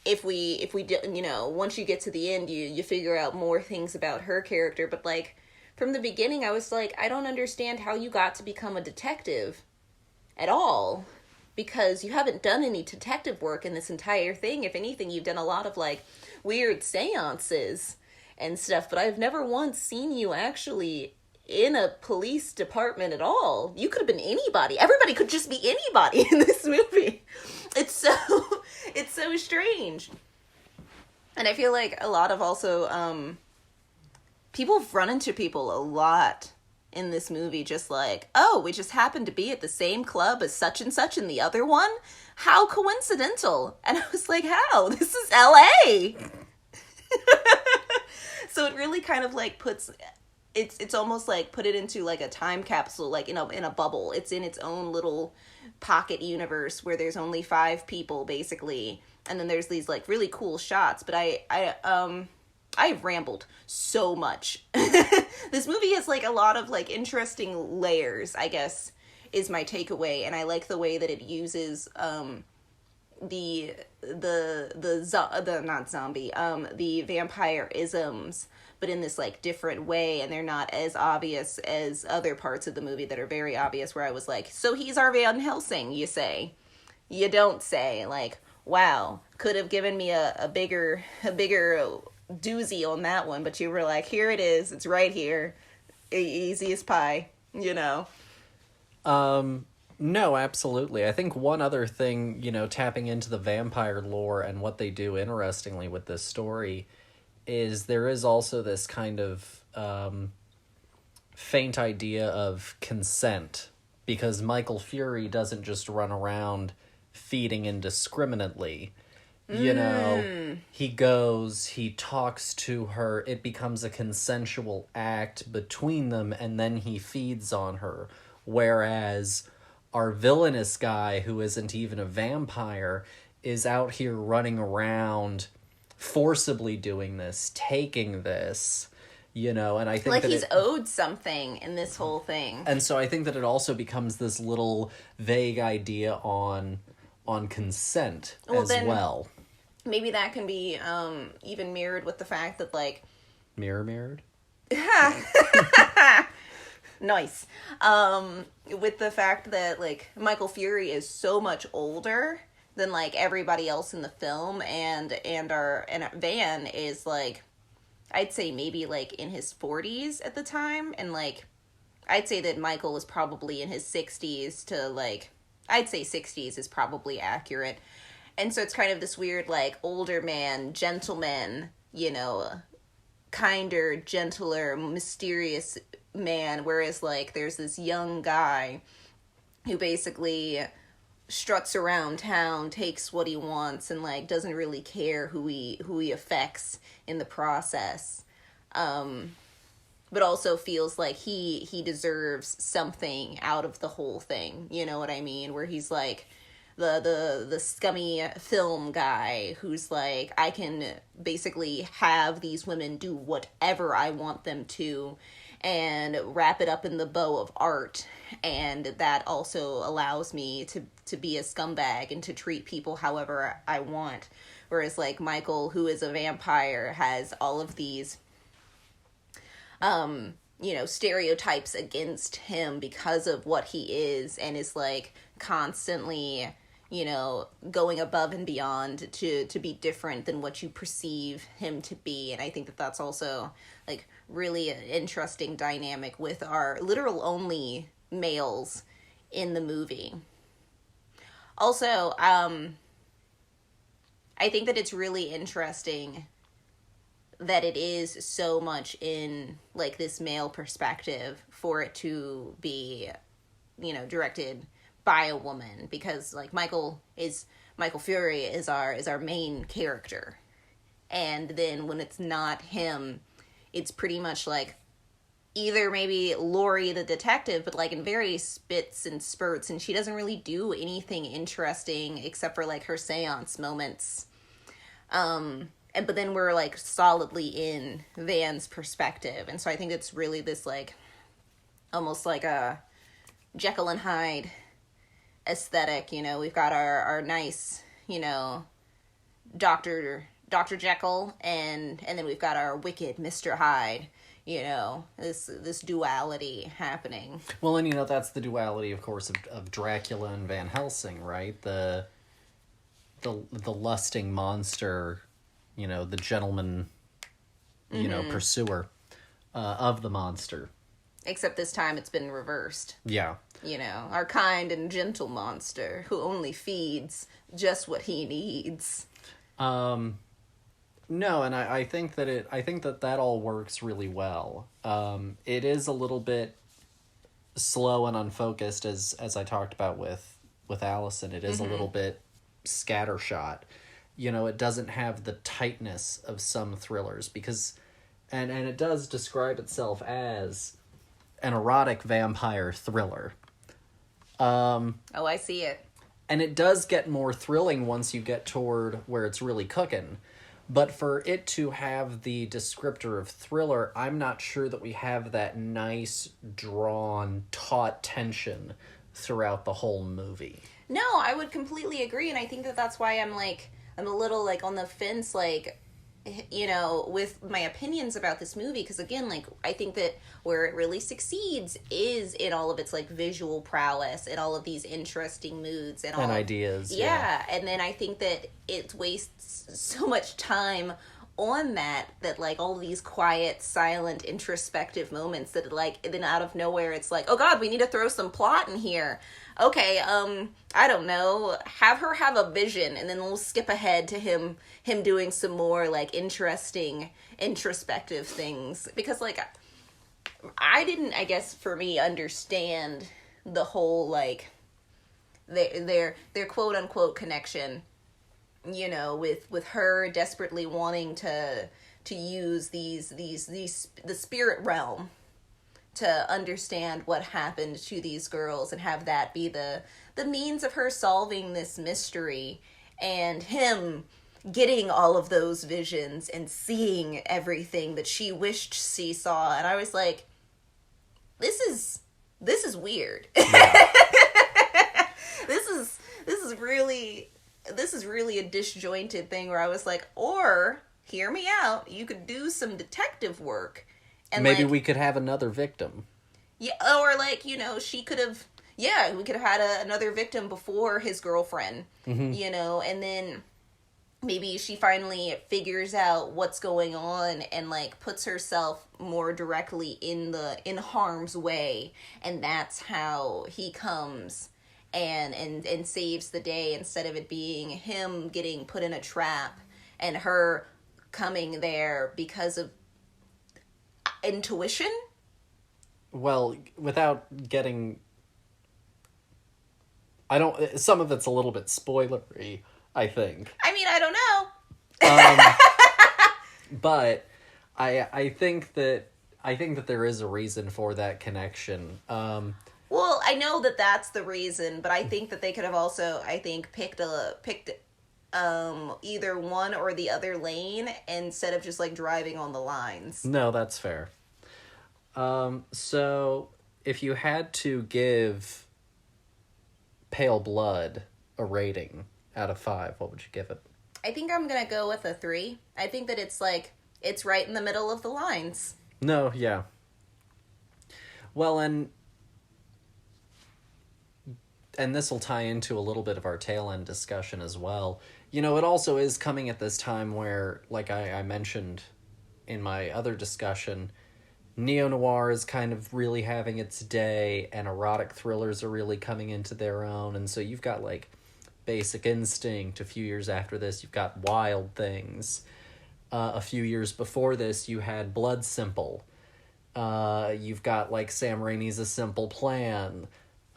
if we you know, once you get to the end, you figure out more things about her character. But, like, from the beginning, I was like, I don't understand how you got to become a detective at all, because you haven't done any detective work in this entire thing. If anything, you've done a lot of, like, weird seances and stuff, but I've never once seen you actually in a police department at all. You could have been anybody. Everybody could just be anybody in this movie. It's so strange. And I feel like a lot of also, people have run into people a lot in this movie, just like, oh, we just happened to be at the same club as such and such in the other one? How coincidental. And I was like, how? This is LA. So it really kind of like it's almost like put it into like a time capsule, like in a bubble. It's in its own little pocket universe where there's only 5 people basically, and then there's these like really cool shots. But I've rambled so much. This movie has like a lot of like interesting layers, I guess, is my takeaway, and I like the way that it uses the vampire isms, but in this like different way, and they're not as obvious as other parts of the movie that are very obvious, where I was like, so he's our Van Helsing, you say? You don't say. Like, wow, could have given me a bigger doozy on that one, but you were like, here it is, it's right here, easy as pie, you know. No, absolutely. I think one other thing, you know, tapping into the vampire lore and what they do interestingly with this story is there is also this kind of faint idea of consent, because Michael Fury doesn't just run around feeding indiscriminately. You know, he goes, he talks to her, it becomes a consensual act between them, and then he feeds on her. Whereas our villainous guy, who isn't even a vampire, is out here running around forcibly doing this, taking this, you know, and I think like that he's owed something in this whole thing. And so I think that it also becomes this little vague idea on consent well. maybe that can be even mirrored with the fact that, like, Mirrored? nice. With the fact that, like, Michael Fury is so much older than, like, everybody else in the film, and Van is, like, I'd say maybe, like, in his 40s at the time, and, like, I'd say that Michael was probably in his 60s to, like, I'd say 60s is probably accurate. And so it's kind of this weird, like, older man, gentleman, you know, kinder, gentler, mysterious man, whereas, like, there's this young guy who basically struts around town, takes what he wants, and, like, doesn't really care who he affects in the process. But also feels like he deserves something out of the whole thing, you know what I mean? Where he's like the scummy film guy who's like, I can basically have these women do whatever I want them to and wrap it up in the bow of art, and that also allows me to be a scumbag and to treat people however I want. Whereas, like, Michael, who is a vampire, has all of these you know, stereotypes against him because of what he is, and is, like, constantly, you know, going above and beyond to be different than what you perceive him to be. And I think that that's also, like, really an interesting dynamic with our literal only males in the movie. Also, I think that it's really interesting that it is so much in, like, this male perspective for it to be, you know, directed by a woman, because, like, Michael Fury is our main character, and then when it's not him, it's pretty much like either maybe Laurie the detective, but, like, in very spits and spurts, and she doesn't really do anything interesting except for, like, her seance moments. But then we're, like, solidly in Van's perspective. And so I think it's really this, like, almost like a Jekyll and Hyde aesthetic, you know. We've got our nice, you know, Dr. Jekyll, and then we've got our wicked Mr. Hyde, you know, this duality happening. Well, and, you know, that's the duality, of course, of Dracula and Van Helsing, right? The lusting monster, you know, the gentleman, you know, pursuer of the monster. Except this time it's been reversed. Yeah. You know, our kind and gentle monster who only feeds just what he needs. No, and I think that all works really well. It is a little bit slow and unfocused, as I talked about with Alison. It is a little bit scattershot. You know, it doesn't have the tightness of some thrillers, because, and it does describe itself as an erotic vampire thriller. Oh, I see it. And it does get more thrilling once you get toward where it's really cooking. But for it to have the descriptor of thriller, I'm not sure that we have that nice, drawn, taut tension throughout the whole movie. No, I would completely agree, and I think that that's why I'm a little, like, on the fence, like, you know, with my opinions about this movie, because, again, like, I think that where it really succeeds is in all of its, like, visual prowess and all of these interesting moods and ideas. Yeah, and then I think that it wastes so much time on that, like, all these quiet, silent, introspective moments that, like, then out of nowhere it's like, oh god, we need to throw some plot in here. Okay, I don't know, have her have a vision, and then we'll skip ahead to him doing some more, like, interesting, introspective things. Because, like, I didn't, I guess, for me, understand the whole, like, their quote-unquote connection, you know, with her desperately wanting to use the spirit realm to understand what happened to these girls and have that be the means of her solving this mystery, and him getting all of those visions and seeing everything that she wished she saw. And I was like, this is weird. Yeah. This is really this is really a disjointed thing where I was like, or hear me out, you could do some detective work, and Maybe like, we could have another victim. yeah, or like, you know, she could have, yeah, we could have had another victim before his girlfriend, you know, and then maybe she finally figures out what's going on and like puts herself more directly in harm's way, and that's how he comes and saves the day, instead of it being him getting put in a trap and her coming there because of intuition. Well, without getting... I don't... Some of it's a little bit spoilery, I think. I mean, I don't know. But I think that there is a reason for that connection. Well, I know that that's the reason, but I think that they could have also, I think, picked either one or the other lane instead of just like driving on the lines. No, that's fair. So if you had to give Pale Blood a rating out of 5, what would you give it? I think I'm gonna go with a 3. I think that it's like, it's right in the middle of the lines. No, yeah. Well, and this will tie into a little bit of our tail end discussion as well. You know, it also is coming at this time where, like I mentioned in my other discussion, neo-noir is kind of really having its day, and erotic thrillers are really coming into their own, and so you've got, like, Basic Instinct. A few years after this, you've got Wild Things. A few years before this, you had Blood Simple. You've got, like, Sam Raimi's A Simple Plan.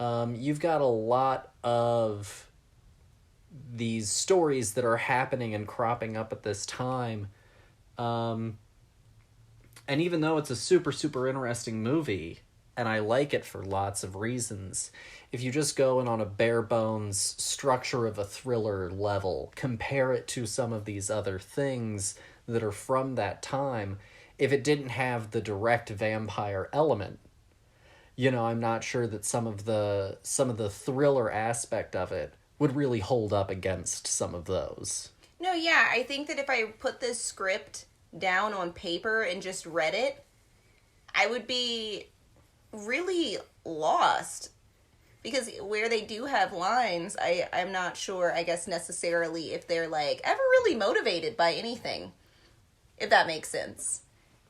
You've got a lot of these stories that are happening and cropping up at this time. And even though it's a super, super interesting movie, and I like it for lots of reasons, if you just go in on a bare bones structure of a thriller level, compare it to some of these other things that are from that time, if it didn't have the direct vampire element, you know, I'm not sure that some of the thriller aspect of it would really hold up against some of those. No, yeah, I think that if I put this script down on paper and just read it, I would be really lost. Because where they do have lines, I'm not sure, I guess, necessarily if they're, like, ever really motivated by anything. If that makes sense.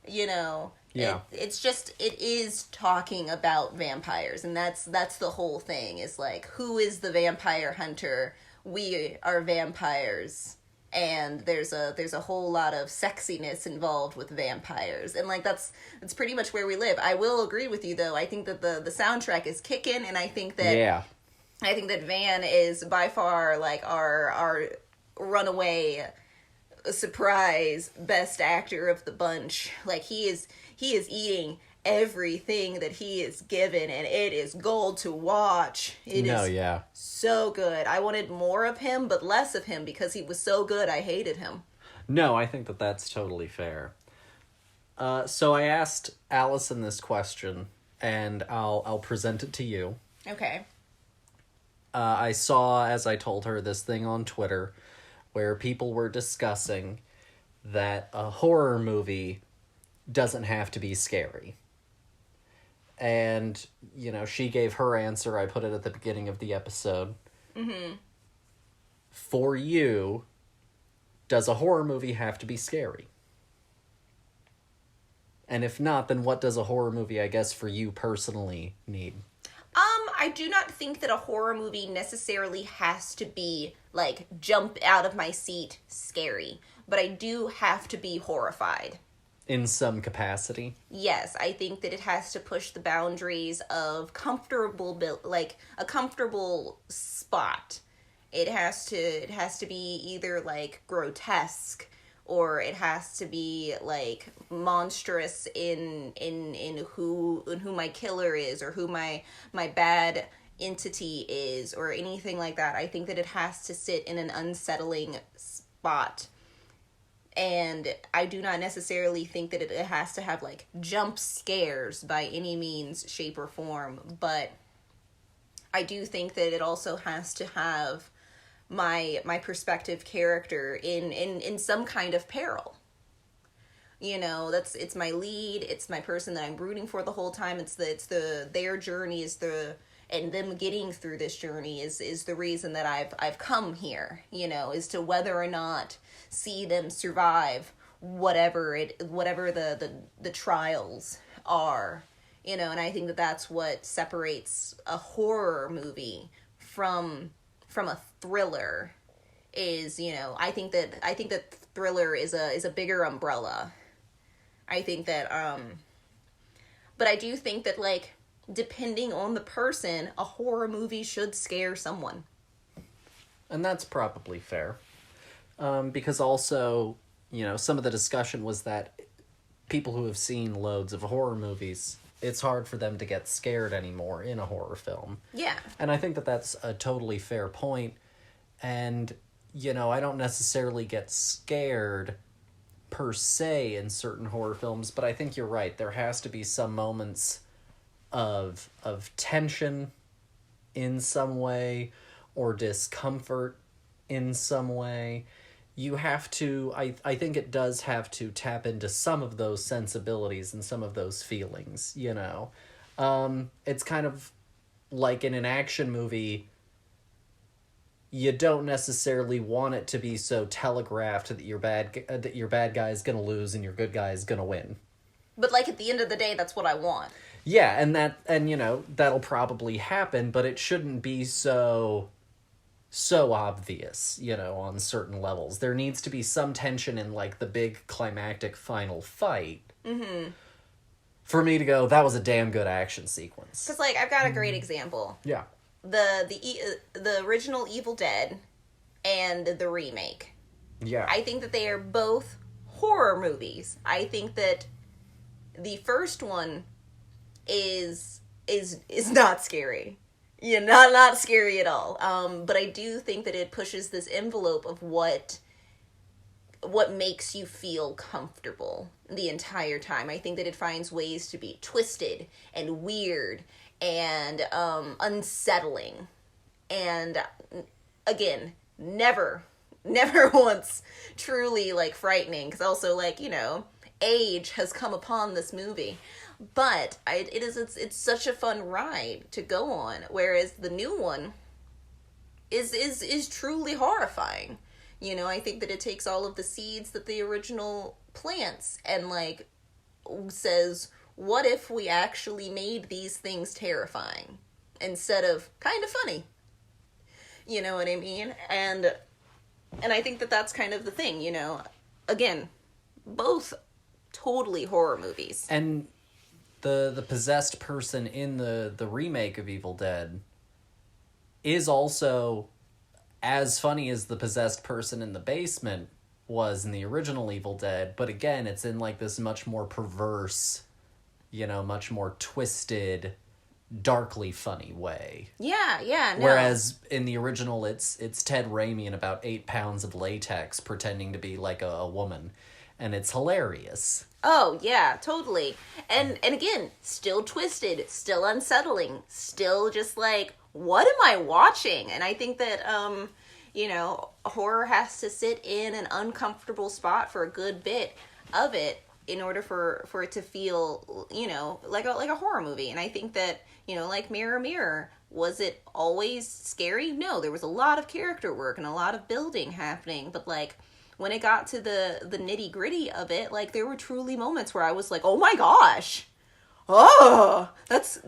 You know? Yeah. It's just, it is talking about vampires. And that's the whole thing. Is like, who is the vampire hunter? We are vampires. And there's a whole lot of sexiness involved with vampires, and like that's pretty much where we live. I will agree with you though. I think that the soundtrack is kicking, and I think that Van is by far like our runaway surprise best actor of the bunch. Like he is eating everything that he is given, and it is gold to watch. It is so good. I wanted more of him, but less of him, because he was so good I hated him. No, I think that that's totally fair. So I asked Alison this question, and I'll present it to you. Okay. I saw, as I told her, this thing on Twitter where people were discussing that a horror movie doesn't have to be scary. And, you know, she gave her answer. I put it at the beginning of the episode. Mm-hmm. For you, does a horror movie have to be scary? And if not, then what does a horror movie, I guess, for you personally need? I do not think that a horror movie necessarily has to be, like, jump out of my seat scary. But I do have to be horrified. In some capacity? Yes, I think that it has to push the boundaries of comfortable, like a comfortable spot. It has to be either like grotesque, or it has to be like monstrous in who my killer is, or who my bad entity is, or anything like that. I think that it has to sit in an unsettling spot. And I do not necessarily think that it has to have, like, jump scares by any means, shape, or form. But I do think that it also has to have my perspective character in some kind of peril. You know, it's my lead, it's my person that I'm rooting for the whole time. It's their journey is and them getting through this journey is the reason that I've come here, you know, is to whether or not see them survive whatever the trials are, you know. And I think that that's what separates a horror movie from a thriller is, you know, I think that thriller is a bigger umbrella. I think that but I do think that, like, depending on the person, a horror movie should scare someone. And that's probably fair. Because also, you know, some of the discussion was that people who have seen loads of horror movies, it's hard for them to get scared anymore in a horror film. Yeah. And I think that that's a totally fair point. And, you know, I don't necessarily get scared per se in certain horror films, but I think you're right. There has to be some moments of tension in some way, or discomfort in some way. You have to, I think it does have to tap into some of those sensibilities and some of those feelings, you know. It's kind of like in an action movie, you don't necessarily want it to be so telegraphed that your bad guy is going to lose and your good guy is going to win. But, like, at the end of the day, that's what I want. Yeah, and you know, that'll probably happen, but it shouldn't be so obvious, you know, on certain levels. There needs to be some tension in, like, the big climactic final fight. Mm-hmm. For me to go, that was a damn good action sequence. Because, like, I've got a great example. Yeah. The original Evil Dead and the remake. Yeah. I think that they are both horror movies. I think that the first one is not scary. Yeah, not scary at all. But I do think that it pushes this envelope of what makes you feel comfortable the entire time. I think that it finds ways to be twisted and weird and unsettling. And again, never once truly, like, frightening, because also, like, you know, age has come upon this movie. But it's such a fun ride to go on, whereas the new one is truly horrifying. You know, I think that it takes all of the seeds that the original plants and, like, says, what if we actually made these things terrifying instead of kind of funny? You know what I mean? And I think that that's kind of the thing, you know. Again, both totally horror movies. And the possessed person in the remake of Evil Dead is also as funny as the possessed person in the basement was in the original Evil Dead, but again, it's in, like, this much more perverse, you know, much more twisted, darkly funny way. Yeah, no. Whereas in the original, it's Ted Raimi in about 8 pounds of latex pretending to be, like, a woman, and it's hilarious. Oh, yeah, totally. And again, still twisted, still unsettling, still just like, what am I watching? And I think that, you know, horror has to sit in an uncomfortable spot for a good bit of it in order for it to feel, you know, like a horror movie. And I think that, you know, like Mirror Mirror, was it always scary? No, there was a lot of character work and a lot of building happening, but, like, when it got to the nitty gritty of it, like, there were truly moments where I was like, oh my gosh, oh, that's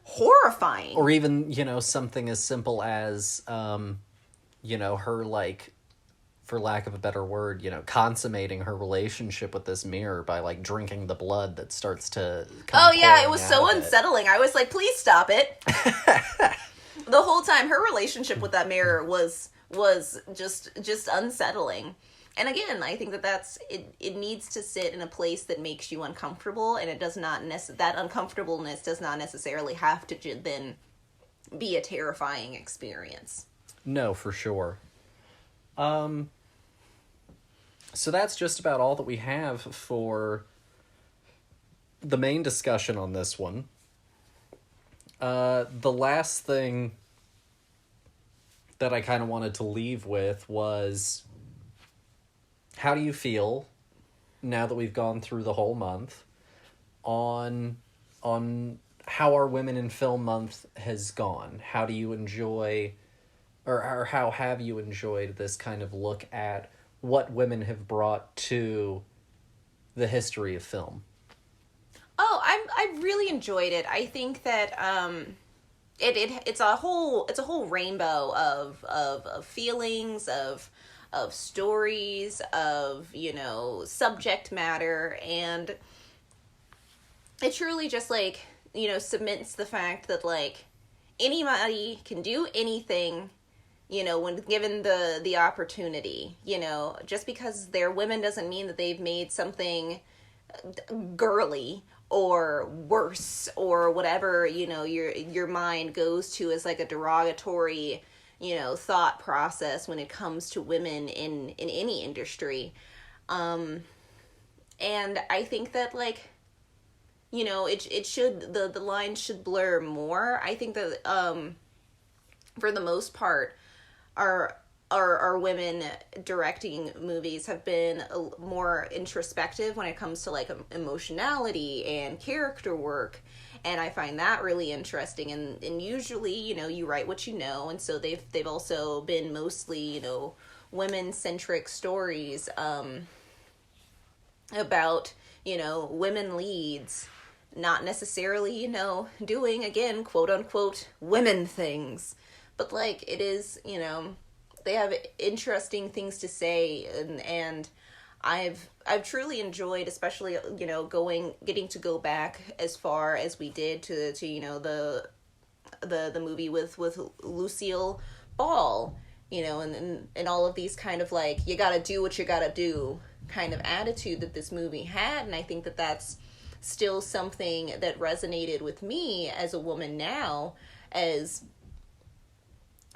horrifying. Or even, you know, something as simple as, you know, her, like, for lack of a better word, you know, consummating her relationship with this mirror by, like, drinking the blood that starts to come. Oh yeah, it was so unsettling. I was like, please stop it. The whole time, her relationship with that mirror was just unsettling. And again, I think that it needs to sit in a place that makes you uncomfortable, and it does not that uncomfortableness does not necessarily have to then be a terrifying experience. No, for sure. So that's just about all that we have for the main discussion on this one. The last thing that I kind of wanted to leave with was, how do you feel now that we've gone through the whole month on how our Women in Film Month has gone? How do you enjoy, or how have you enjoyed this kind of look at what women have brought to the history of film? Oh, I really enjoyed it. I think that it's a whole rainbow of feelings, of stories, of, you know, subject matter, and it truly just, like, you know, cements the fact that, like, anybody can do anything, you know, when given the opportunity. You know, just because they're women doesn't mean that they've made something girly or worse or whatever, you know, your mind goes to as like a derogatory, you know, thought process when it comes to women in any industry. And I think that, like, you know, it should, the line should blur more. I think that for the most part, our women directing movies have been more introspective when it comes to, like, emotionality and character work, and I find that really interesting. And usually, you know, you write what you know, and so they've also been mostly, you know, women centric stories about, you know, women leads, not necessarily, you know, doing, again, quote unquote, women things, but, like, it is, you know, they have interesting things to say, and I've truly enjoyed, especially, you know, getting to go back as far as we did to you know, the movie with Lucille Ball, you know, and all of these kind of, like, you gotta do what you gotta do kind of attitude that this movie had. And I think that that's still something that resonated with me as a woman now, as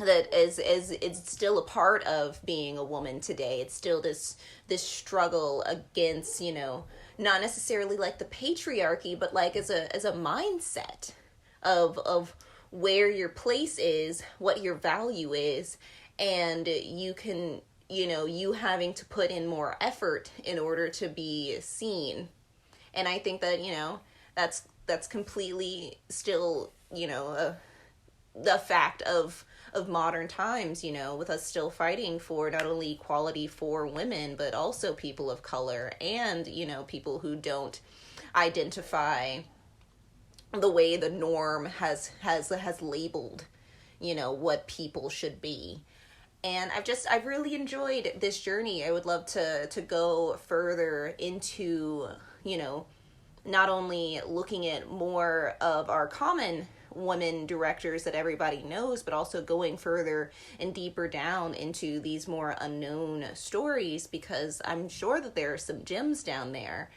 it's still a part of being a woman today. It's still this struggle against, you know, not necessarily like the patriarchy, but like as a mindset of where your place is, what your value is, and you can, you know, you having to put in more effort in order to be seen. And I think that, you know, that's completely still, you know, the fact of modern times, you know, with us still fighting for not only equality for women, but also people of color and, you know, people who don't identify the way the norm has labeled, you know, what people should be. And I've really enjoyed this journey. I would love to go further into, you know, not only looking at more of our common women directors that everybody knows, but also going further and deeper down into these more unknown stories, because I'm sure that there are some gems down there.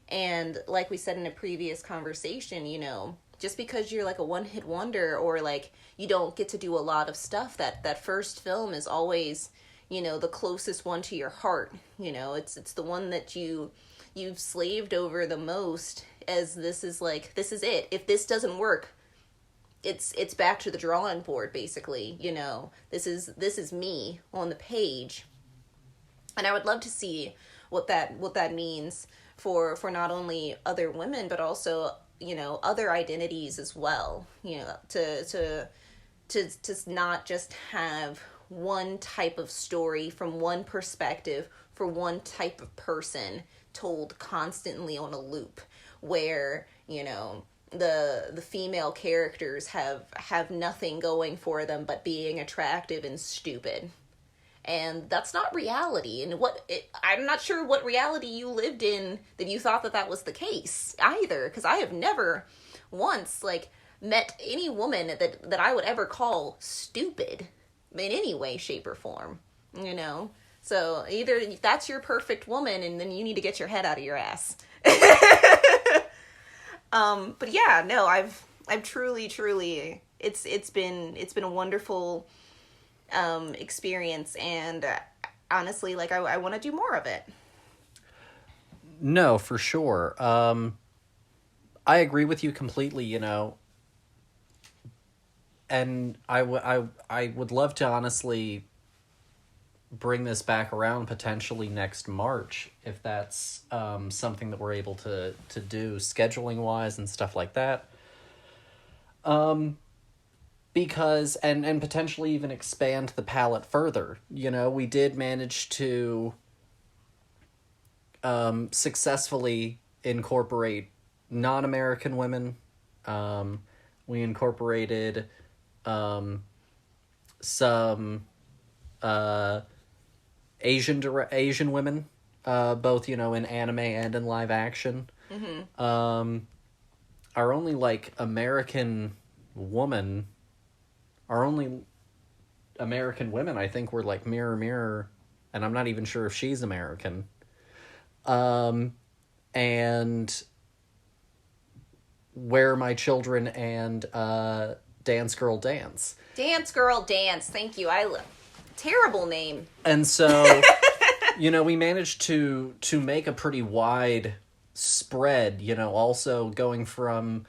And like we said in a previous conversation, you know, just because you're like a one-hit wonder, or like you don't get to do a lot of stuff, that first film is always, you know, the closest one to your heart. You know, it's the one that you've slaved over the most, as this is it. If this doesn't work, it's back to the drawing board, basically. You know, this is me on the page. And I would love to see what that means for not only other women, but also, you know, other identities as well. You know, to not just have one type of story from one perspective for one type of person told constantly on a loop, where, you know, the female characters have nothing going for them but being attractive and stupid. And that's not reality. And I'm not sure what reality you lived in that you thought that was the case either, because I have never once, like, met any woman that I would ever call stupid in any way, shape, or form, you know? So either that's your perfect woman, and then you need to get your head out of your ass. But yeah, no, I've truly, it's been a wonderful experience, and honestly, like, I want to do more of it. No, for sure. I agree with you completely. You know, and I would love to honestly bring this back around potentially next March, if that's something that we're able to do scheduling wise and stuff like that. Because and potentially even expand the palette further. You know, we did manage to successfully incorporate non-American women. We incorporated some Asian women, both, you know, in anime and in live action. Our only like our only American women, I think, were like Mirror Mirror, and I'm not even sure if she's American. And Where Are My Children and Dance Girl Dance. Dance Girl Dance. Thank you. Terrible name. And so, you know, we managed to make a pretty wide spread, you know, also going from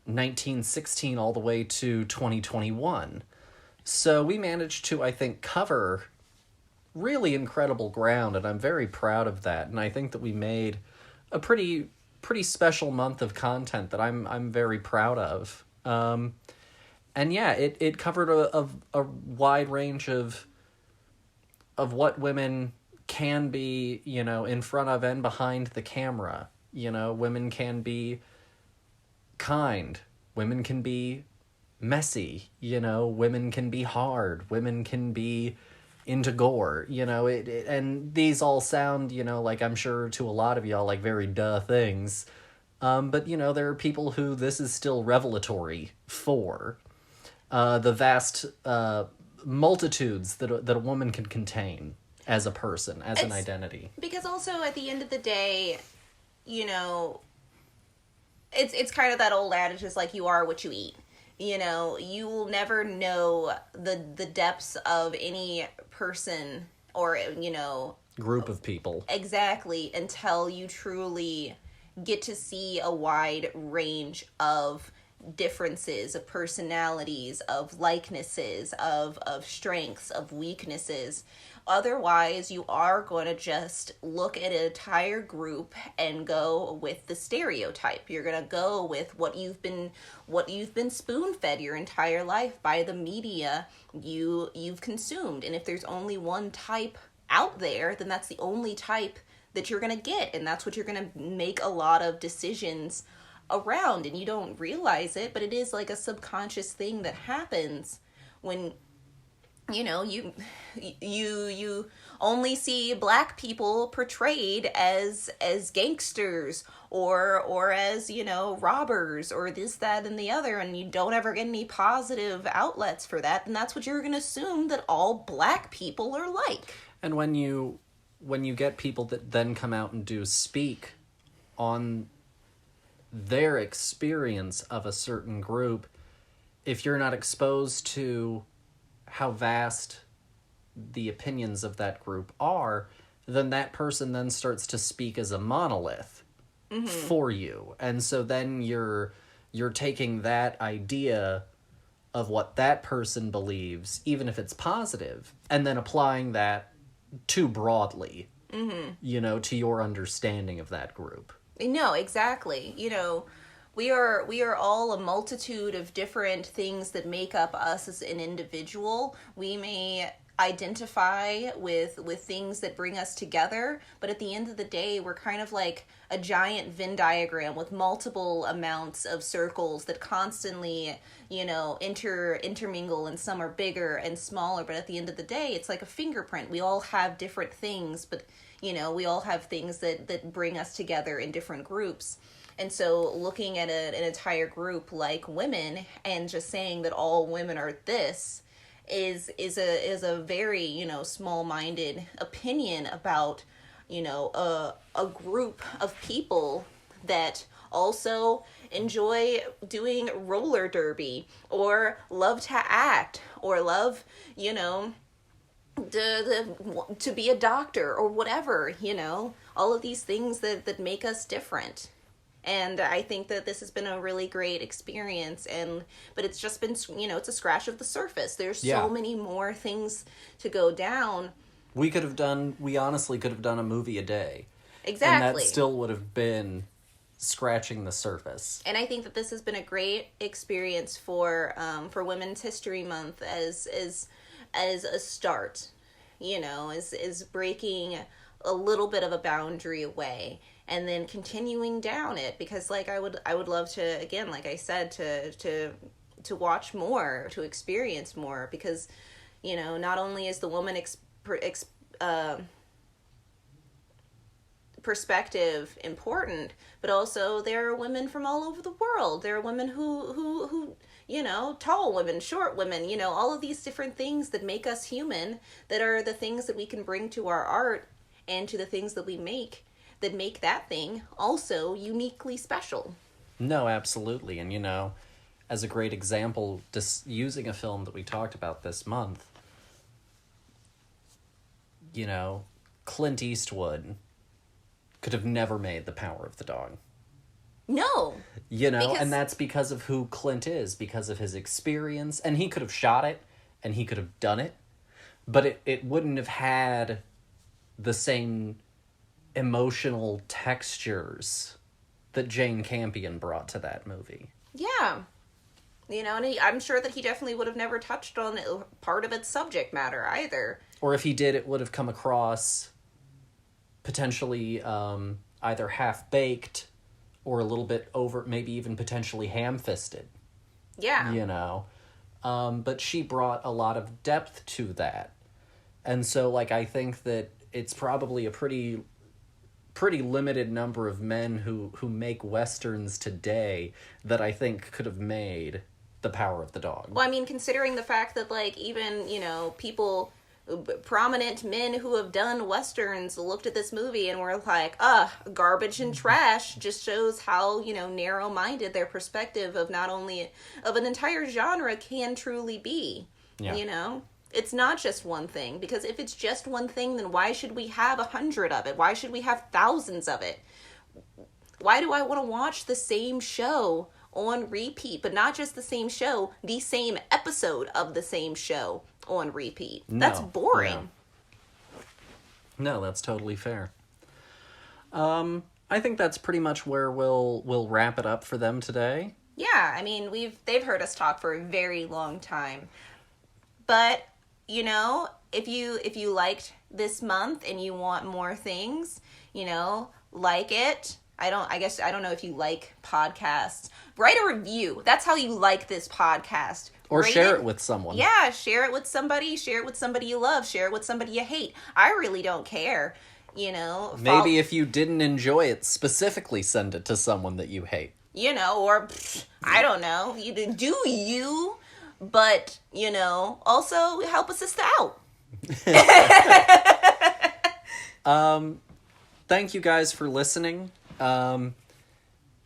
1916 all the way to 2021. So we managed to, I think, cover really incredible ground, and I'm very proud of that. And I think that we made a pretty special month of content that I'm very proud of. And yeah, it covered a wide range of what women can be, you know, in front of and behind the camera. You know, women can be kind. Women can be messy. You know, women can be hard. Women can be into gore. You know, and these all sound, you know, like I'm sure to a lot of y'all like very duh things. But, you know, there are people who this is still revelatory for. The vast multitudes that a woman can contain as a person, as an identity. Because also at the end of the day, you know, it's kind of that old adage, is like, you are what you eat. You know, you will never know the depths of any person or, you know, group of people. Exactly, until you truly get to see a wide range of differences, of personalities, of likenesses, of strengths, of weaknesses. Otherwise, you are going to just look at an entire group and go with the stereotype. You're going to go with what you've been spoon-fed your entire life by the media you've consumed. And if there's only one type out there, then that's the only type that you're going to get, and that's what you're going to make a lot of decisions around, and you don't realize it, but it is like a subconscious thing that happens when, you know, you only see black people portrayed as gangsters or as, you know, robbers or this, that, and the other, and you don't ever get any positive outlets for that, and that's what you're going to assume that all black people are like. And when you get people that then come out and do speak on their experience of a certain group, if you're not exposed to how vast the opinions of that group are, then that person then starts to speak as a monolith for you. And so then you're taking that idea of what that person believes, even if it's positive, and then applying that too broadly, you know, to your understanding of that group. No, exactly. You know, we are all a multitude of different things that make up us as an individual. We may identify with things that bring us together, but at the end of the day, we're kind of like a giant Venn diagram with multiple amounts of circles that constantly, you know, intermingle, and some are bigger and smaller, but at the end of the day, it's like a fingerprint. We all have different things, but, you know, we all have things that bring us together in different groups. And so looking at an entire group like women and just saying that all women are this is a very, you know, small-minded opinion about, you know, a group of people that also enjoy doing roller derby or love to act or love, you know, to be a doctor or whatever, you know, all of these things that make us different. And I think that this has been a really great experience. But it's just been, it's a scratch of the surface. There's so many more things to go down. We honestly could have done a movie a day. Exactly. And that still would have been scratching the surface. And I think that this has been a great experience for Women's History Month as a start, is breaking a little bit of a boundary away and then continuing down it, because like I would love to, again, like I said, to watch more, to experience more, because not only is the woman perspective important, but also there are women from all over the world. There are women who tall women, short women, all of these different things that make us human, that are the things that we can bring to our art and to the things that we make, that make that thing also uniquely special. No, absolutely. And as a great example, just using a film that we talked about this month, Clint Eastwood could have never made The Power of the Dog. No. And that's because of who Clint is, because of his experience. And he could have shot it, and he could have done it, but it wouldn't have had the same emotional textures that Jane Campion brought to that movie. Yeah. And I'm sure that he definitely would have never touched on part of its subject matter either. Or if he did, it would have come across potentially either half-baked or a little bit over, maybe even potentially ham-fisted. Yeah. But she brought a lot of depth to that. And so, I think that it's probably a pretty limited number of men who make Westerns today that I think could have made The Power of the Dog. Well, I mean, considering the fact that, even, people, prominent men who have done Westerns looked at this movie and were like, garbage and trash, just shows how, narrow-minded their perspective of not only of an entire genre can truly be. Yeah. It's not just one thing, because if it's just one thing, then why should we have 100 of it? Why should we have thousands of it? Why do I want to watch the same show on repeat, but not just the same show, the same episode of the same show on repeat? That's boring. Yeah. No, that's totally fair. I think that's pretty much where we'll wrap it up for them today. Yeah, I mean, they've heard us talk for a very long time. But, if you liked this month and you want more things, like it. I don't know if you like podcasts. Write a review. That's how you like this podcast. Or share it with someone. Yeah, share it with somebody. Share it with somebody you love. Share it with somebody you hate. I really don't care. Maybe if you didn't enjoy it, specifically send it to someone that you hate. Or I don't know. You do you, but also help a sister out. Thank you guys for listening.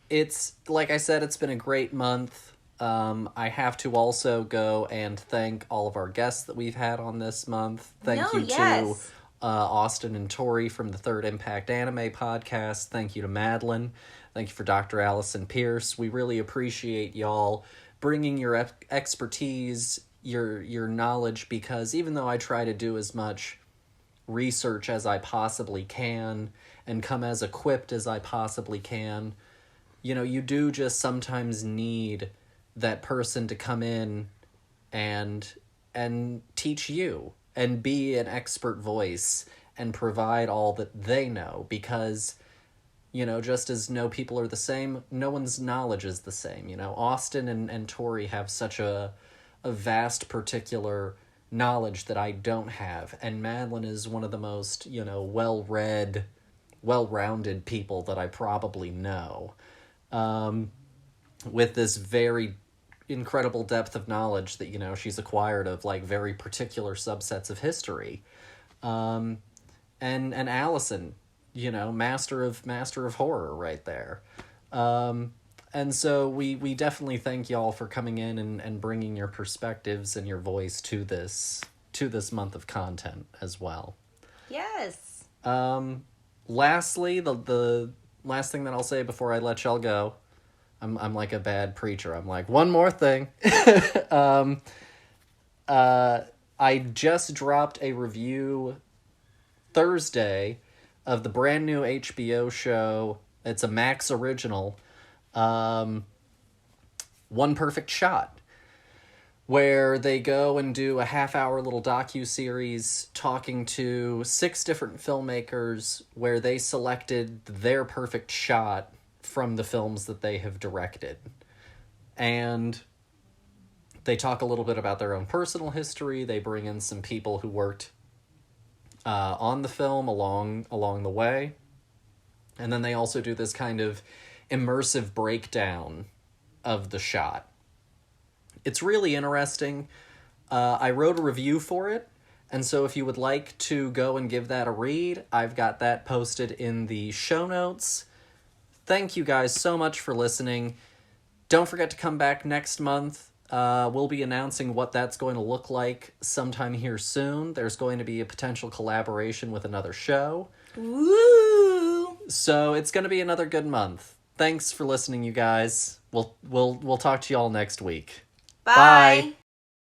It's, like I said, it's been a great month. I have to also go and thank all of our guests that we've had on this month. Thank you to Austin and Tori from the Third Impact Anime Podcast. Thank you to Madeline. Thank you for Dr. Alison Peirse. We really appreciate y'all bringing your expertise, your knowledge, because even though I try to do as much research as I possibly can and come as equipped as I possibly can, you do just sometimes need that person to come in and teach you and be an expert voice and provide all that they know, because just as no people are the same, no one's knowledge is the same. Austin and Tori have such a vast particular knowledge that I don't have, and Madeline is one of the most well-read, well-rounded people that I probably know, with this very incredible depth of knowledge that she's acquired of very particular subsets of history, and Allison, master of horror right there. And so we definitely thank y'all for coming in and bringing your perspectives and your voice to this month of content as well. Yes. Lastly, the last thing that I'll say before I let y'all go. I'm like a bad preacher. I'm like, one more thing. I just dropped a review Thursday of the brand new HBO show. It's a Max original, One Perfect Shot, where they go and do a half-hour little docu-series talking to 6 different filmmakers where they selected their perfect shot from the films that they have directed. And they talk a little bit about their own personal history. They bring in some people who worked on the film along the way. And then they also do this kind of immersive breakdown of the shot. It's really interesting. I wrote a review for it, and so if you would like to go and give that a read, I've got that posted in the show notes. Thank you guys so much for listening. Don't forget to come back next month. We'll be announcing what that's going to look like sometime here soon. There's going to be a potential collaboration with another show. Woo! So it's going to be another good month. Thanks for listening, you guys. We'll talk to y'all next week. Bye. Bye.